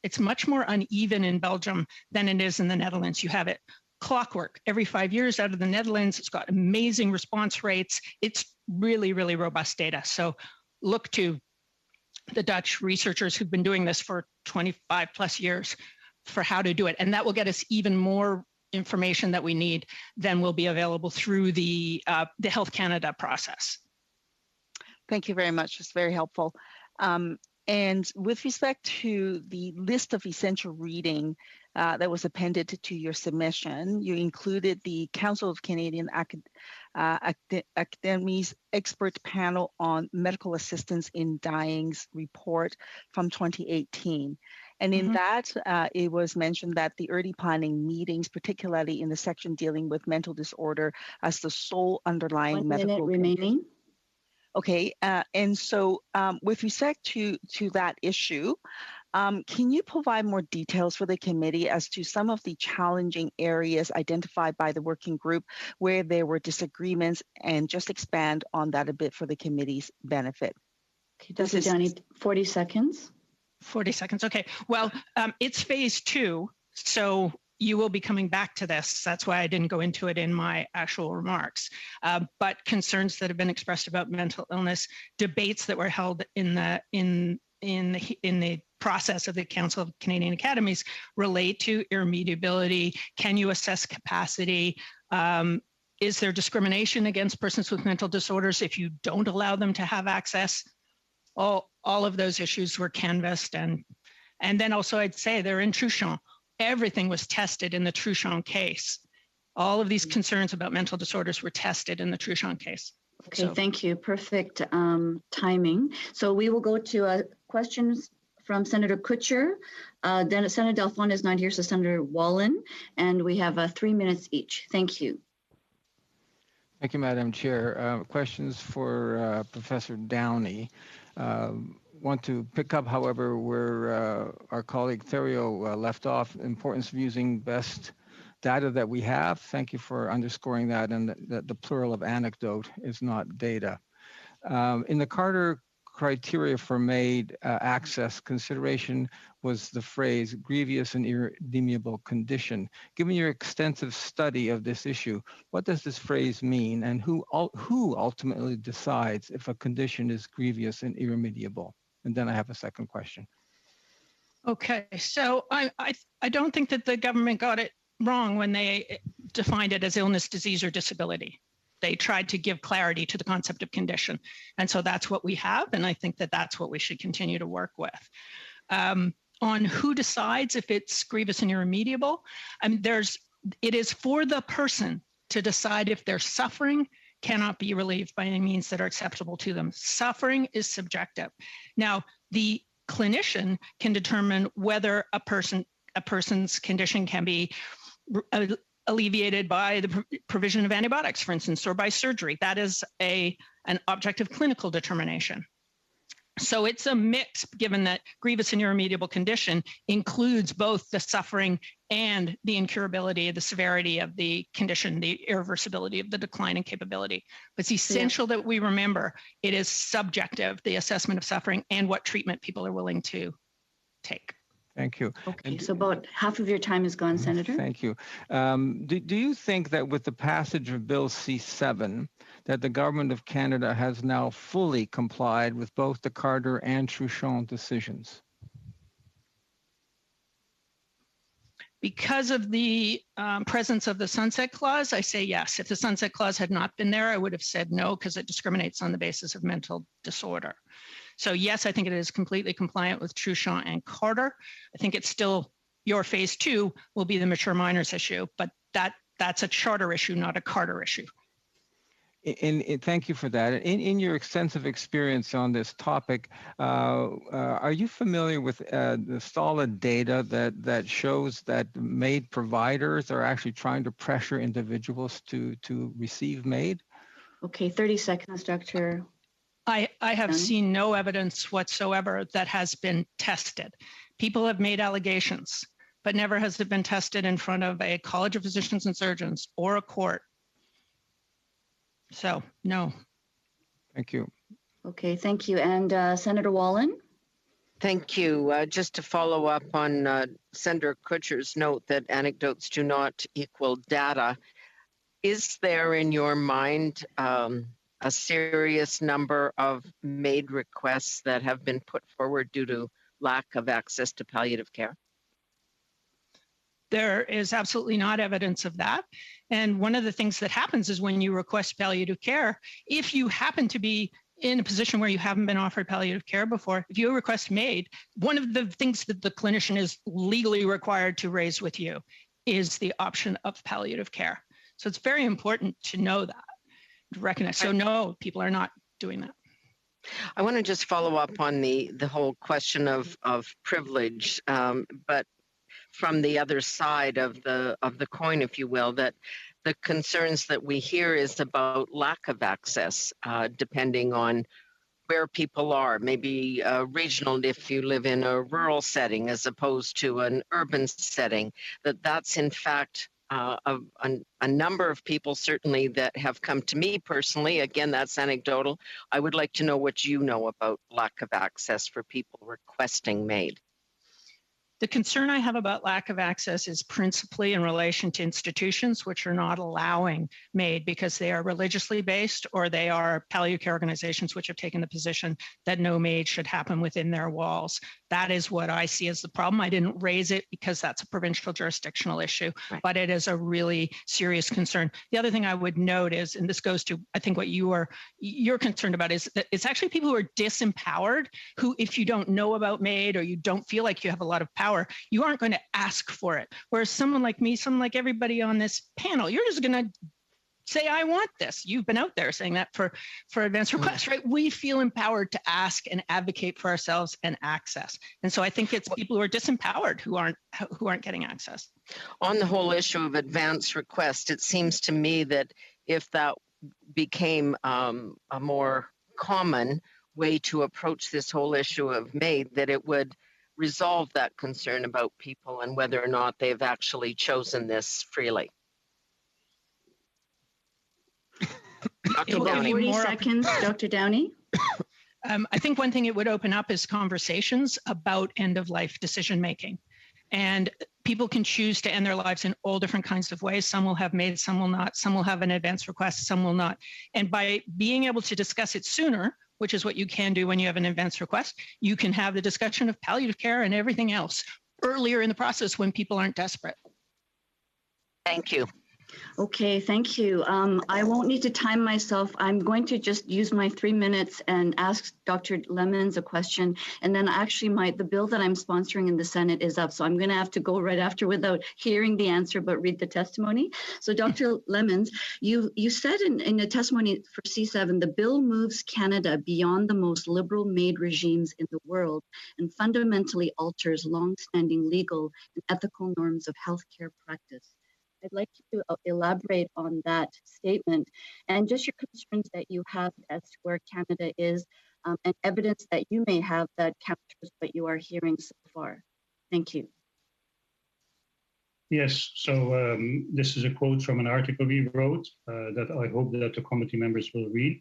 it's much more uneven in Belgium than it is in the Netherlands. You have it clockwork every 5 years out of the Netherlands. It's got amazing response rates. It's really, really robust data. So look to the Dutch researchers who've been doing this for 25 plus years for how to do it. And that will get us even more information that we need than will be available through the Health Canada process. Thank you very much. It's very helpful. And with respect to the list of essential reading that was appended to your submission, you included the Council of Canadian Academies Expert Panel on Medical Assistance in Dying's report from 2018. And in that, it was mentioned that the early planning meetings, particularly in the section dealing with mental disorder as the sole underlying medical remaining. Okay, and so with respect to that issue, can you provide more details for the committee as to some of the challenging areas identified by the working group where there were disagreements, and just expand on that a bit for the committee's benefit? Okay, Dr. Downey, 40 seconds. 40 seconds, okay. Well, it's phase 2, so you will be coming back to this. That's why I didn't go into it in my actual remarks. But concerns that have been expressed about mental illness, debates that were held in the process of the Council of Canadian Academies relate to irremediability. Can you assess capacity? Is there discrimination against persons with mental disorders if you don't allow them to have access? All of those issues were canvassed, and then also I'd say they're in Truchon. Everything was tested in the Truchon case. All of these concerns about mental disorders were tested in the Truchon case. Okay, so. Thank you. Perfect timing. So we will go to questions from Senator Kutcher. Then Senator Delphine is not here, so Senator Wallin, and we have 3 minutes each. Thank you. Thank you, Madam Chair. Questions for Professor Downey. Want to pick up, however, where our colleague Therio left off, importance of using best data that we have. Thank you for underscoring that, and that the plural of anecdote is not data. In the Carter criteria for MAID access, consideration was the phrase grievous and irredeemable condition. Given your extensive study of this issue, what does this phrase mean, and who ultimately decides if a condition is grievous and irremediable? And then I have a second question. Okay, so I don't think that the government got it wrong when they defined it as illness, disease, or disability. They tried to give clarity to the concept of condition. And so that's what we have, and I think that that's what we should continue to work with. On who decides if it's grievous and irremediable, I mean, it is for the person to decide if their suffering cannot be relieved by any means that are acceptable to them. Suffering is subjective. Now, the clinician can determine whether a person's condition can be alleviated by the provision of antibiotics, for instance, or by surgery. That is an objective clinical determination. So it's a mix, given that grievous and irremediable condition includes both the suffering and the incurability, the severity of the condition, the irreversibility of the decline in capability. But it's essential that we remember it is subjective, the assessment of suffering and what treatment people are willing to take. Thank you. Okay, so about half of your time is gone, Senator. Thank you. Do you think that with the passage of Bill C-7, that the Government of Canada has now fully complied with both the Carter and Truchon decisions? Because of the presence of the Sunset Clause, I say yes. If the Sunset Clause had not been there, I would have said no, because it discriminates on the basis of mental disorder. So yes, I think it is completely compliant with Truchon and Carter. I think it's still, your phase 2 will be the mature minors issue, but that's a charter issue, not a Carter issue. And thank you for that. In your extensive experience on this topic, are you familiar with the solid data that shows that MAID providers are actually trying to pressure individuals to receive MAID? Okay, 30 seconds, Dr. I have seen no evidence whatsoever that has been tested. People have made allegations, but never has it been tested in front of a College of Physicians and Surgeons or a court. So, no. Thank you. Okay, thank you. And Senator Wallin? Thank you. Just to follow up on Senator Kutcher's note that anecdotes do not equal data, is there in your mind a serious number of MAID requests that have been put forward due to lack of access to palliative care? There is absolutely not evidence of that. And one of the things that happens is when you request palliative care, if you happen to be in a position where you haven't been offered palliative care before, if you request MAID, one of the things that the clinician is legally required to raise with you is the option of palliative care. So it's very important to know that, to recognize. So no, people are not doing that. I want to just follow up on the whole question of privilege, but from the other side of the coin, if you will, that the concerns that we hear is about lack of access, depending on where people are, maybe regional if you live in a rural setting as opposed to an urban setting, that's in fact a number of people certainly that have come to me personally. Again, that's anecdotal. I would like to know what you know about lack of access for people requesting MAID. The concern I have about lack of access is principally in relation to institutions which are not allowing MAID because they are religiously based or they are palliative care organizations which have taken the position that no MAID should happen within their walls. That is what I see as the problem. I didn't raise it because that's a provincial jurisdictional issue, but it is a really serious concern. The other thing I would note is, and this goes to, I think what you're concerned about, is that it's actually people who are disempowered, who if you don't know about MAID or you don't feel like you have a lot of power, you aren't going to ask for it. Whereas someone like me, someone like everybody on this panel, you're just going to say, I want this. You've been out there saying that for advance requests, right? We feel empowered to ask and advocate for ourselves and access. And so I think it's people who are disempowered who aren't getting access. On the whole issue of advance request, it seems to me that if that became a more common way to approach this whole issue of MAID, that it would resolve that concern about people and whether or not they've actually chosen this freely. Dr. Downey. 40 seconds, Dr. Downey. I think one thing it would open up is conversations about end-of-life decision-making. And people can choose to end their lives in all different kinds of ways. Some will have MAID, some will not. Some will have an advance request, some will not. And by being able to discuss it sooner, which is what you can do when you have an advance request, you can have the discussion of palliative care and everything else earlier in the process when people aren't desperate. Thank you. Okay, thank you. I won't need to time myself. I'm going to just use my 3 minutes and ask Dr. Lemons a question. And then actually the bill that I'm sponsoring in the Senate is up. So I'm going to have to go right after without hearing the answer, but read the testimony. So Dr. Lemons, you said in a testimony for C7, the bill moves Canada beyond the most liberal MAID regimes in the world and fundamentally alters long-standing legal and ethical norms of healthcare practice. I'd like you to elaborate on that statement and just your concerns that you have as to where Canada is and evidence that you may have that counters what you are hearing so far. Thank you. Yes, so this is a quote from an article we wrote that I hope that the committee members will read.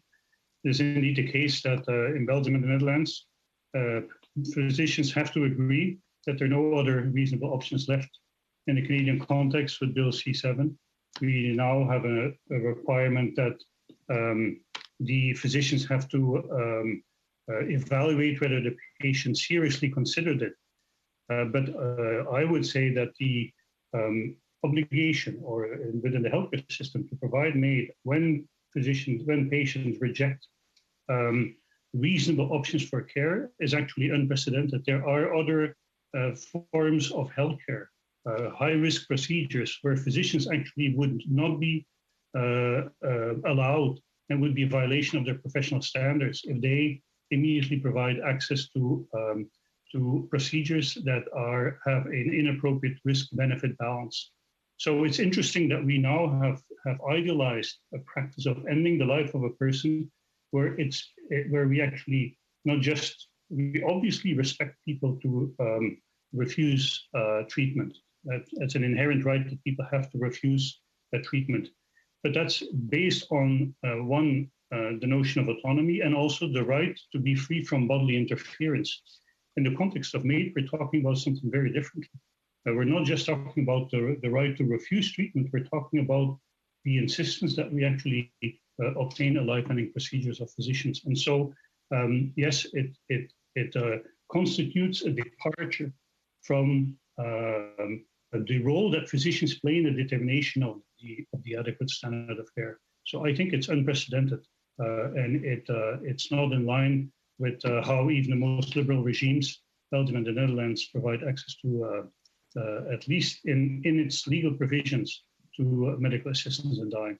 It is indeed the case that in Belgium and the Netherlands, physicians have to agree that there are no other reasonable options left. In the Canadian context with Bill C7, we now have a requirement that the physicians have to evaluate whether the patient seriously considered it. But I would say that the obligation or within the healthcare system to provide MAID when patients reject reasonable options for care is actually unprecedented. There are other forms of healthcare. High-risk procedures where physicians actually would not be allowed and would be a violation of their professional standards if they immediately provide access to procedures that have an inappropriate risk-benefit balance. So it's interesting that we now have idealized a practice of ending the life of a person where we actually we obviously respect people to refuse treatment. That's an inherent right that people have to refuse treatment. But that's based on the notion of autonomy and also the right to be free from bodily interference. In the context of MAID, we're talking about something very different. We're not just talking about the right to refuse treatment, we're talking about the insistence that we actually obtain a life-ending procedures of physicians. And so, yes, it constitutes a departure from the role that physicians play in the determination of the adequate standard of care. So I think it's unprecedented, and it's not in line with how even the most liberal regimes, Belgium and the Netherlands, provide access to, at least in its legal provisions, to medical assistance in dying.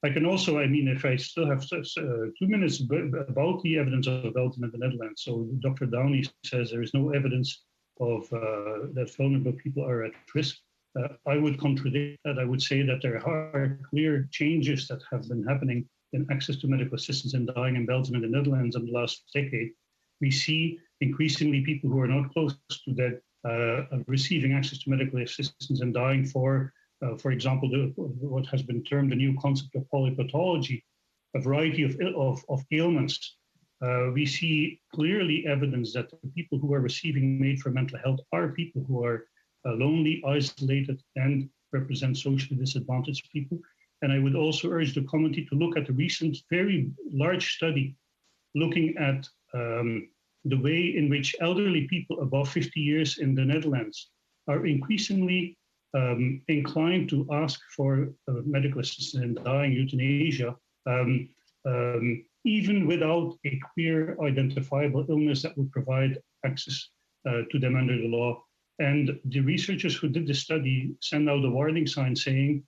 I can also, if I still have 2 minutes about the evidence of Belgium and the Netherlands. So Dr. Downey says there is no evidence of that vulnerable people are at risk. I would contradict that. I would say that there are clear changes that have been happening in access to medical assistance in dying in Belgium and the Netherlands in the last decade. We see increasingly people who are not close to that receiving access to medical assistance in dying for example, what has been termed the new concept of polypathology, a variety of ailments. We see clearly evidence that the people who are receiving MAID for mental health are people who are lonely, isolated, and represent socially disadvantaged people. And I would also urge the committee to look at a recent, very large study looking at the way in which elderly people above 50 years in the Netherlands are increasingly inclined to ask for medical assistance in dying, euthanasia, even without a clear identifiable illness that would provide access to them under the law. And the researchers who did the study send out a warning sign saying,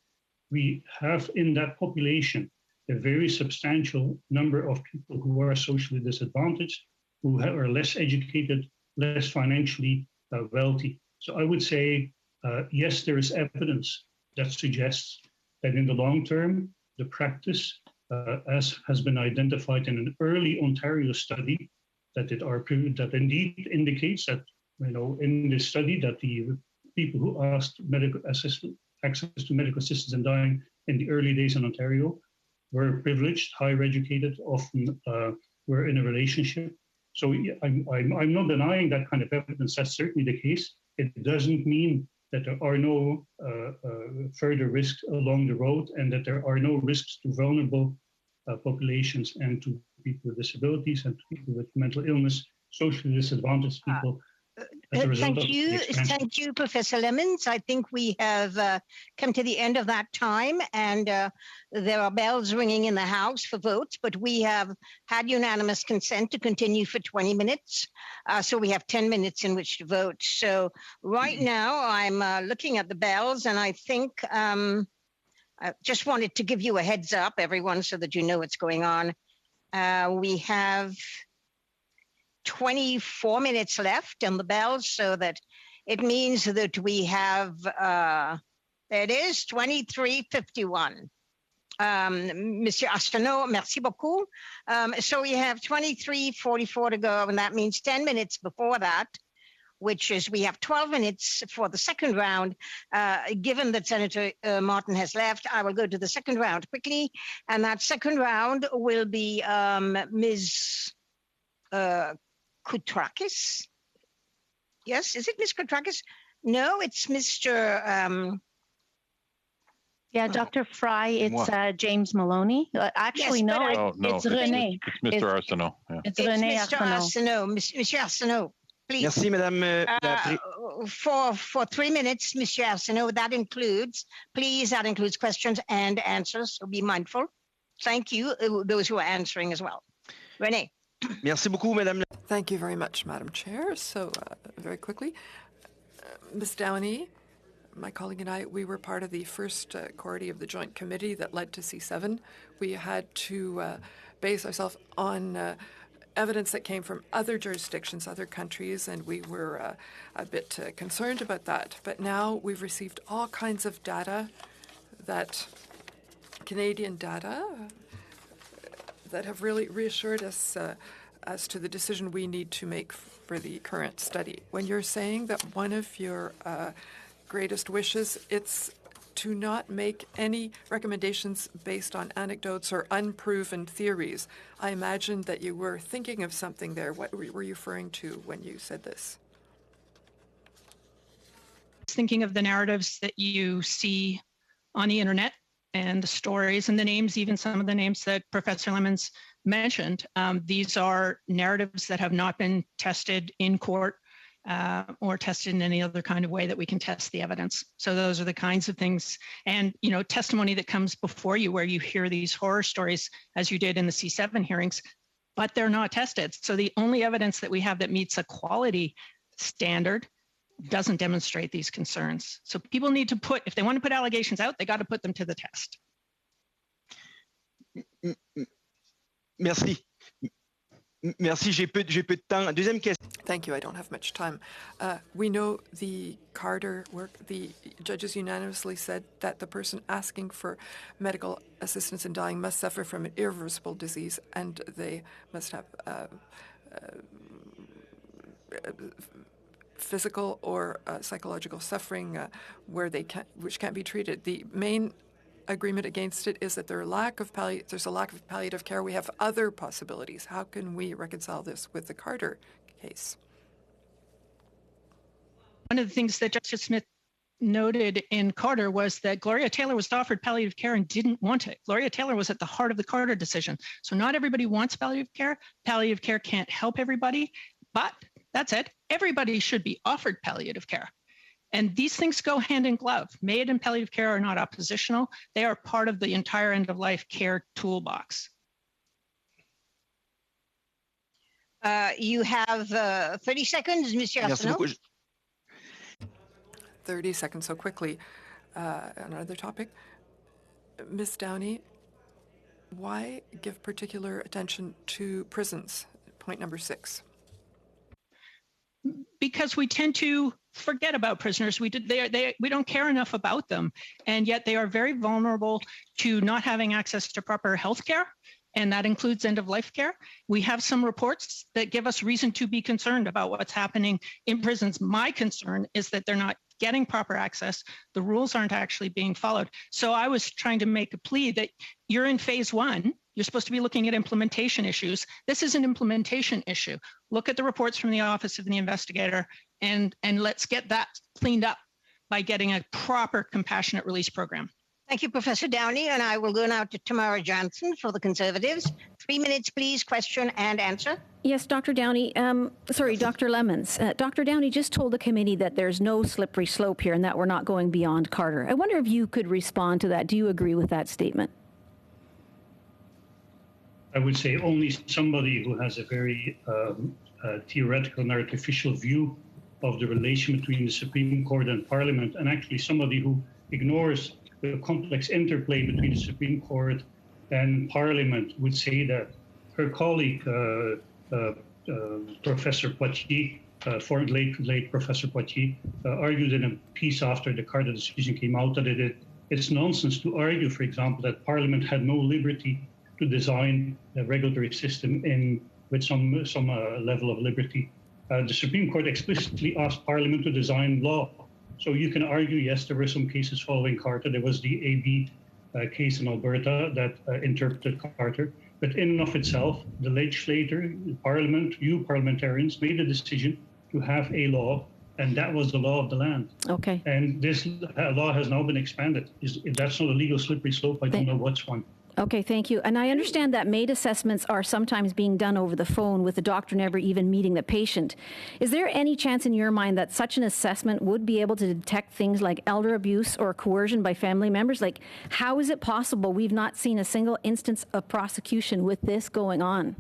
we have in that population a very substantial number of people who are socially disadvantaged, who are less educated, less financially wealthy. So I would say, yes, there is evidence that suggests that in the long term, the practice, as has been identified in an early Ontario study, that indeed indicates that, in this study, that the people who asked access to medical assistance in dying in the early days in Ontario were privileged, higher educated, often were in a relationship. So I'm not denying that kind of evidence. That's certainly the case. It doesn't mean that there are no further risks along the road and that there are no risks to vulnerable populations and to people with disabilities and to people with mental illness, socially disadvantaged people. Thank you, Professor Lemons. I think we have come to the end of that time, and there are bells ringing in the House for votes, but we have had unanimous consent to continue for 20 minutes. So we have 10 minutes in which to vote. So right now I'm looking at the bells, and I think I just wanted to give you a heads up, everyone, so that you know what's going on. We have 24 minutes left on the bells, so that it means that we have, it is 23:51. Monsieur Arsenault, merci beaucoup. So we have 23:44 to go, and that means 10 minutes before that, which is we have 12 minutes for the second round. Given that Senator Martin has left, I will go to the second round quickly, and that second round will be Ms. Koutrakis. Yes, is it Ms. Koutrakis? No, it's Mr. Yeah, Dr. Fry, it's James Maloney. Actually, yes, no, it's René. It's Mr. Arsenault. Yeah. It's René Arsenault. Monsieur Arsenault, please. Merci, Madame. For 3 minutes, Monsieur Arsenault, that includes questions and answers, so be mindful. Thank you, those who are answering as well. René. Merci beaucoup, Madame. Thank you very much, Madam Chair. So very quickly, Ms. Downey, my colleague and I, we were part of the first cohort of the Joint Committee that led to C7. We had to base ourselves on evidence that came from other jurisdictions, other countries, and we were a bit concerned about that. But now we've received all kinds of data, that Canadian data, that have really reassured us as to the decision we need to make for the current study. When you're saying that one of your greatest wishes, it's to not make any recommendations based on anecdotes or unproven theories. I imagine that you were thinking of something there. What were you referring to when you said this? Thinking of the narratives that you see on the internet and the stories and the names, even some of the names that Professor Lemons mentioned. These are narratives that have not been tested in court or tested in any other kind of way that we can test the evidence. So those are the kinds of things, and testimony that comes before you where you hear these horror stories, as you did in the C7 hearings, but they're not tested. So the only evidence that we have that meets a quality standard doesn't demonstrate these concerns. So people need to if they want to put allegations out, they got to put them to the test. Merci. Merci, j'ai peu de temps. Deuxième question. Thank you, I don't have much time. We know the Carter work, the judges unanimously said that the person asking for medical assistance in dying must suffer from an irreversible disease, and they must have physical or psychological suffering which can't be treated. The main agreement against it is that there's a lack of palliative care. We have other possibilities. How can we reconcile this with the Carter case? One of the things that Justice Smith noted in Carter was that Gloria Taylor was offered palliative care and didn't want it. Gloria Taylor was at the heart of the Carter decision. So not everybody wants palliative care. Palliative care can't help everybody, but that said, everybody should be offered palliative care. And these things go hand in glove. MAID and palliative care are not oppositional. They are part of the entire end-of-life care toolbox. You have 30 seconds, Monsieur Arsenault. 30 seconds, so quickly. Another topic. Ms. Downey, why give particular attention to prisons? Point number 6. Because we tend to forget about prisoners. We don't care enough about them, and yet they are very vulnerable to not having access to proper health care, and that includes end-of-life care. We have some reports that give us reason to be concerned about what's happening in prisons. My concern is that they're not getting proper access. The rules aren't actually being followed. So I was trying to make a plea that you're in phase 1. You're supposed to be looking at implementation issues. This is an implementation issue. Look at the reports from the Office of the Investigator, and let's get that cleaned up by getting a proper compassionate release program. Thank you, Professor Downey. And I will go now to Tamara Johnson for the Conservatives. 3 minutes, please, question and answer. Yes, Dr. Downey. Dr. Lemons. Dr. Downey just told the committee that there's no slippery slope here and that we're not going beyond Carter. I wonder if you could respond to that. Do you agree with that statement? I would say only somebody who has a very theoretical and artificial view of the relation between the Supreme Court and Parliament, and actually somebody who ignores the complex interplay between the Supreme Court and Parliament would say that her colleague, Professor Poitier, late Professor Poitier, argued in a piece after the Carter decision came out that it's nonsense to argue, for example, that Parliament had no liberty to design a regulatory system with some level of liberty. The Supreme Court explicitly asked Parliament to design law. So you can argue, yes, there were some cases following Carter. There was the AB case in Alberta that interpreted Carter. But in and of itself, the legislator, the Parliament, you parliamentarians made a decision to have a law, and that was the law of the land. Okay. And this law has now been expanded. If that's not a legal slippery slope, I don't know what's one. Okay, thank you. And I understand that MAID assessments are sometimes being done over the phone with the doctor never even meeting the patient. Is there any chance in your mind that such an assessment would be able to detect things like elder abuse or coercion by family members? Like, how is it possible we've not seen a single instance of prosecution with this going on?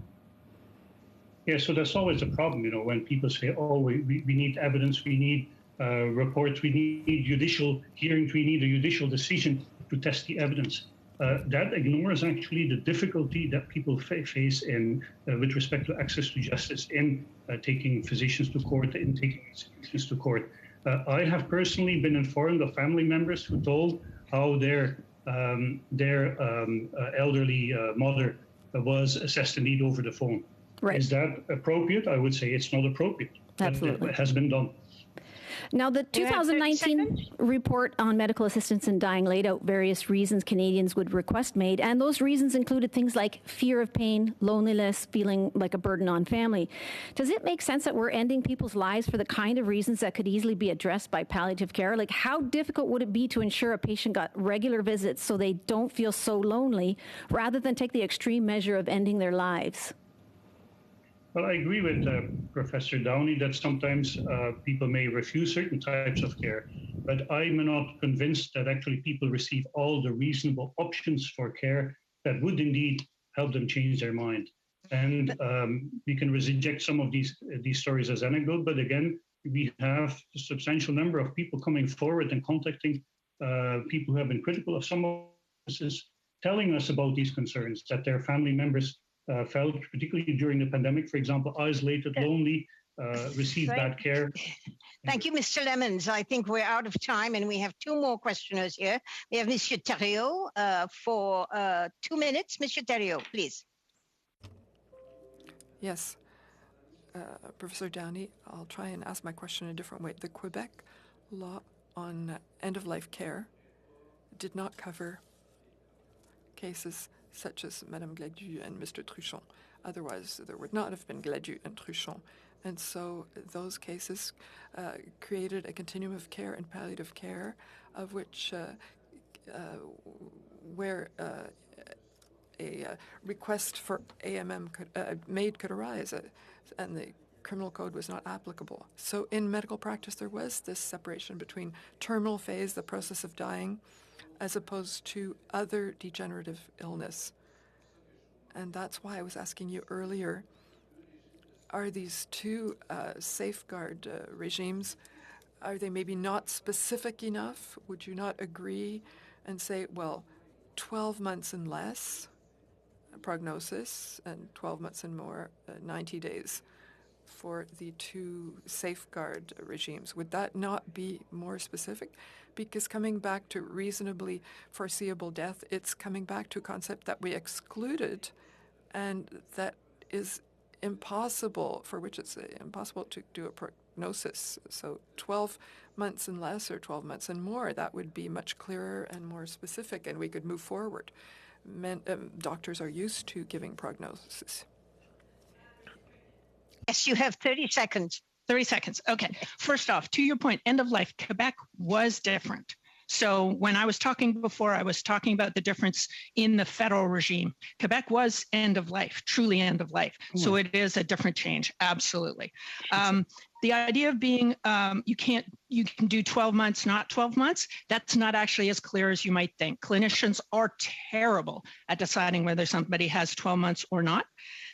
Yeah, so that's always a problem, when people say, oh, we need evidence, we need reports, we need judicial hearings, we need a judicial decision to test the evidence. that ignores actually the difficulty that people face in with respect to access to justice in taking physicians to court, in taking institutions to court. I have personally been informed of family members who told how their elderly mother was assessed in need over the phone. Right. Is that appropriate? I would say it's not appropriate. Absolutely. It has been done. Now, the 2019 report on medical assistance in dying laid out various reasons Canadians would request MAID, and those reasons included things like fear of pain, loneliness, feeling like a burden on family. Does it make sense that we're ending people's lives for the kind of reasons that could easily be addressed by palliative care? Like, how difficult would it be to ensure a patient got regular visits so they don't feel so lonely, rather than take the extreme measure of ending their lives? Well, I agree with Professor Downey that sometimes people may refuse certain types of care, but I'm not convinced that actually people receive all the reasonable options for care that would indeed help them change their mind. And we can reject some of these stories as anecdote, but again, we have a substantial number of people coming forward and contacting people who have been critical of some of this, telling us about these concerns, that their family members felt, particularly during the pandemic, for example, isolated, lonely, received bad care. Thank you, Mr. Lemons. I think we're out of time, and we have two more questioners here. We have Monsieur Theriault for 2 minutes. Monsieur Theriault, please. Yes. Professor Downey, I'll try and ask my question in a different way. The Quebec law on end-of-life care did not cover cases such as Madame Gladu and Mr. Truchon. Otherwise, there would not have been Gladu and Truchon. And so those cases created a continuum of care and palliative care, of which where a request for AMM MAID could arise, and the criminal code was not applicable. So in medical practice, there was this separation between terminal phase, the process of dying, as opposed to other degenerative illness. And that's why I was asking you earlier, are these two safeguard regimes, are they maybe not specific enough? Would you not agree and say, well, 12 months and less prognosis and 12 months and more, 90 days for the two safeguard regimes? Would that not be more specific? Because coming back to reasonably foreseeable death, it's coming back to a concept that we excluded and that is impossible, for which it's impossible to do a prognosis. So 12 months and less or 12 months and more, that would be much clearer and more specific, and we could move forward. Doctors are used to giving prognosis. Yes, you have 30 seconds. 30 seconds. Okay. First off, to your point, end of life, Quebec was different. So when I was talking before, I was talking about the difference in the federal regime. Quebec was end of life, truly end of life. So it is a different change. Absolutely. The idea of being, you can do 12 months, not 12 months, that's not actually as clear as you might think. Clinicians are terrible at deciding whether somebody has 12 months or not.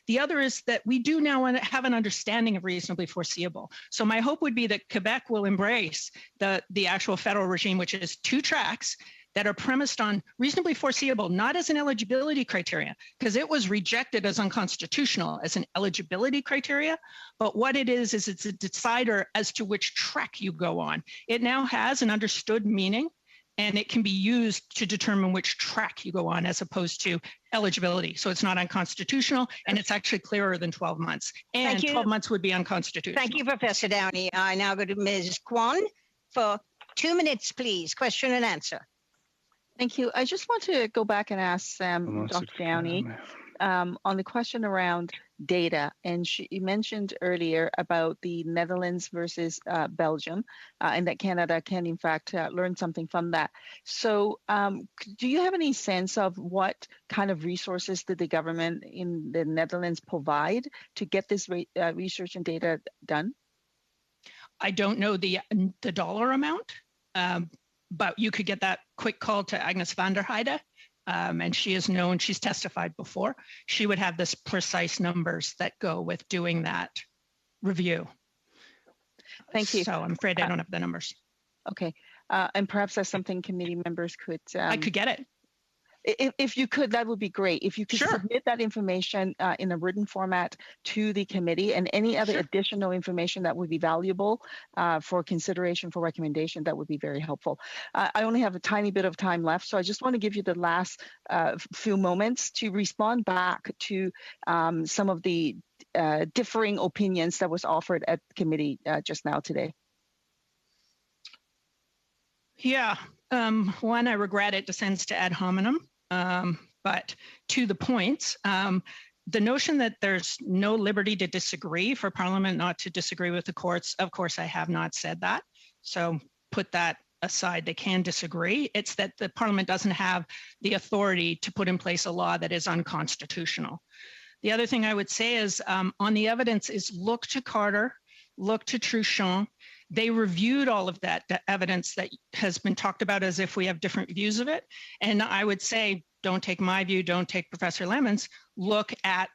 The other is that we do now have an understanding of reasonably foreseeable. So my hope would be that Quebec will embrace the actual federal regime, which is two tracks that are premised on reasonably foreseeable, not as an eligibility criteria, because it was rejected as unconstitutional as an eligibility criteria. But what it is it's a decider as to which track you go on. It now has an understood meaning, and it can be used to determine which track you go on as opposed to eligibility. So it's not unconstitutional, and it's actually clearer than 12 months. And 12 months would be unconstitutional. Thank you, Professor Downey. I now go to Ms. Kwan for 2 minutes, please. Question and answer. Thank you. I just want to go back and ask Dr. Downey on the question around data. And you mentioned earlier about the Netherlands versus Belgium, and that Canada can, in fact, learn something from that. So do you have any sense of what kind of resources did the government in the Netherlands provide to get this research and data done? I don't know the dollar amount, but you could get that quick call to Agnes van der Heide. And she is known, she's testified before. She would have this precise numbers that go with doing that review. Thank you. So I'm afraid I don't have the numbers. Okay. And perhaps that's something committee members could... I could get it. if you could, that would be great. If you could submit that information in a written format to the committee, and any other additional information that would be valuable for consideration for recommendation, that would be very helpful. I only have a tiny bit of time left, so I just want to give you the last few moments to respond back to some of the differing opinions that was offered at committee just now today. Yeah, one, I regret it descends to ad hominem, but to the points, the notion that there's no liberty to disagree, for Parliament not to disagree with the courts, of course, I have not said that. So put that aside, they can disagree. It's that the Parliament doesn't have the authority to put in place a law that is unconstitutional. The other thing I would say is on the evidence is look to Carter, look to Truchon. They reviewed all of that evidence that has been talked about as if we have different views of it. And I would say, don't take my view, don't take Professor Lemon's, look at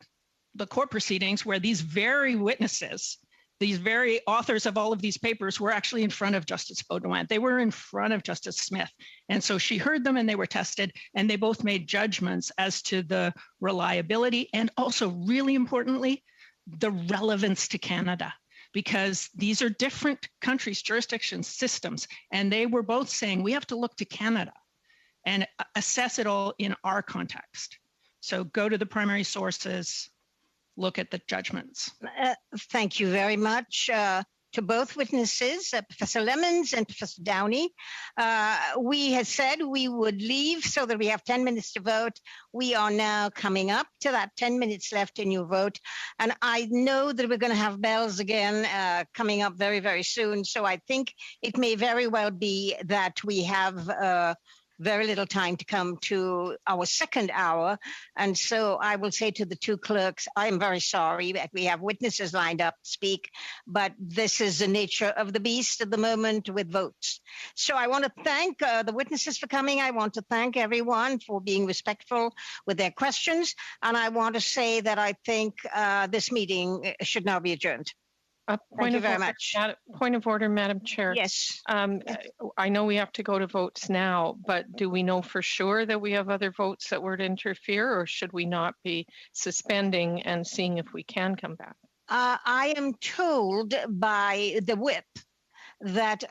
the court proceedings where these very witnesses, these very authors of all of these papers were actually in front of Justice Baudouin. They were in front of Justice Smith. And so she heard them and they were tested, and they both made judgments as to the reliability and also, really importantly, the relevance to Canada, because these are different countries, jurisdictions, systems, and they were both saying we have to look to Canada and assess it all in our context. So go to the primary sources, look at the judgments. Thank you very much to both witnesses, Professor Lemons and Professor Downey. We had said we would leave so that we have 10 minutes to vote. We are now coming up to that 10 minutes left in your vote. And I know that we're going to have bells again coming up very, very soon. So I think it may very well be that we have very little time to come to our second hour. And so I will say to the two clerks, I am very sorry that we have witnesses lined up to speak, but this is the nature of the beast at the moment with votes. So I want to thank the witnesses for coming. I want to thank everyone for being respectful with their questions. And I want to say that I think this meeting should now be adjourned. Thank you very much. Point of order, Madam Chair. Yes. I know we have to go to votes now, but do we know for sure that we have other votes that would interfere, or should we not be suspending and seeing if we can come back? I am told by the whip that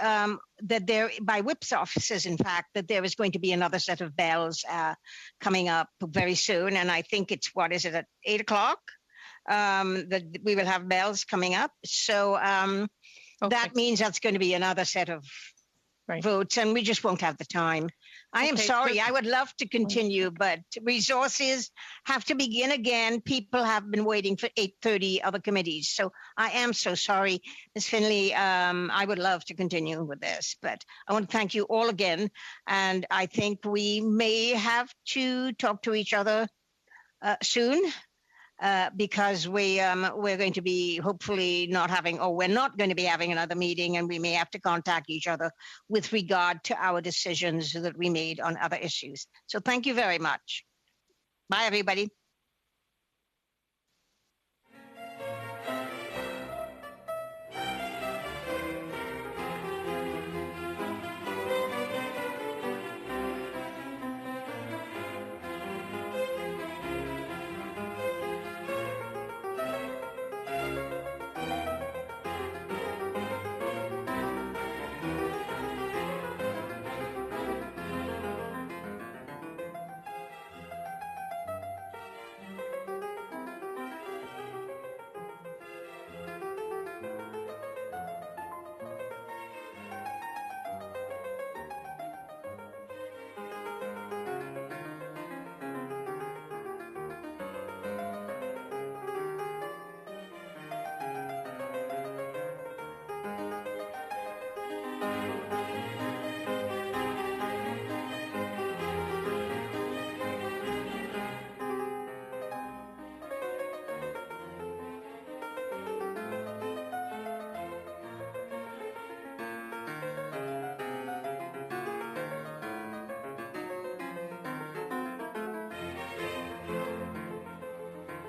there, by whip's offices, in fact, that there is going to be another set of bells coming up very soon. And I think it's, what is it, at 8 o'clock? That we will have bells coming up. So that means that's going to be another set of votes, and we just won't have the time. I am sorry. I would love to continue, but resources have to begin again. People have been waiting for 8:30 other committees. So I am so sorry, Ms. Finley. I would love to continue with this, but I want to thank you all again. And I think we may have to talk to each other soon. Because we're going to be hopefully not having, or we're not going to be having another meeting, and we may have to contact each other with regard to our decisions that we made on other issues. So thank you very much. Bye, everybody.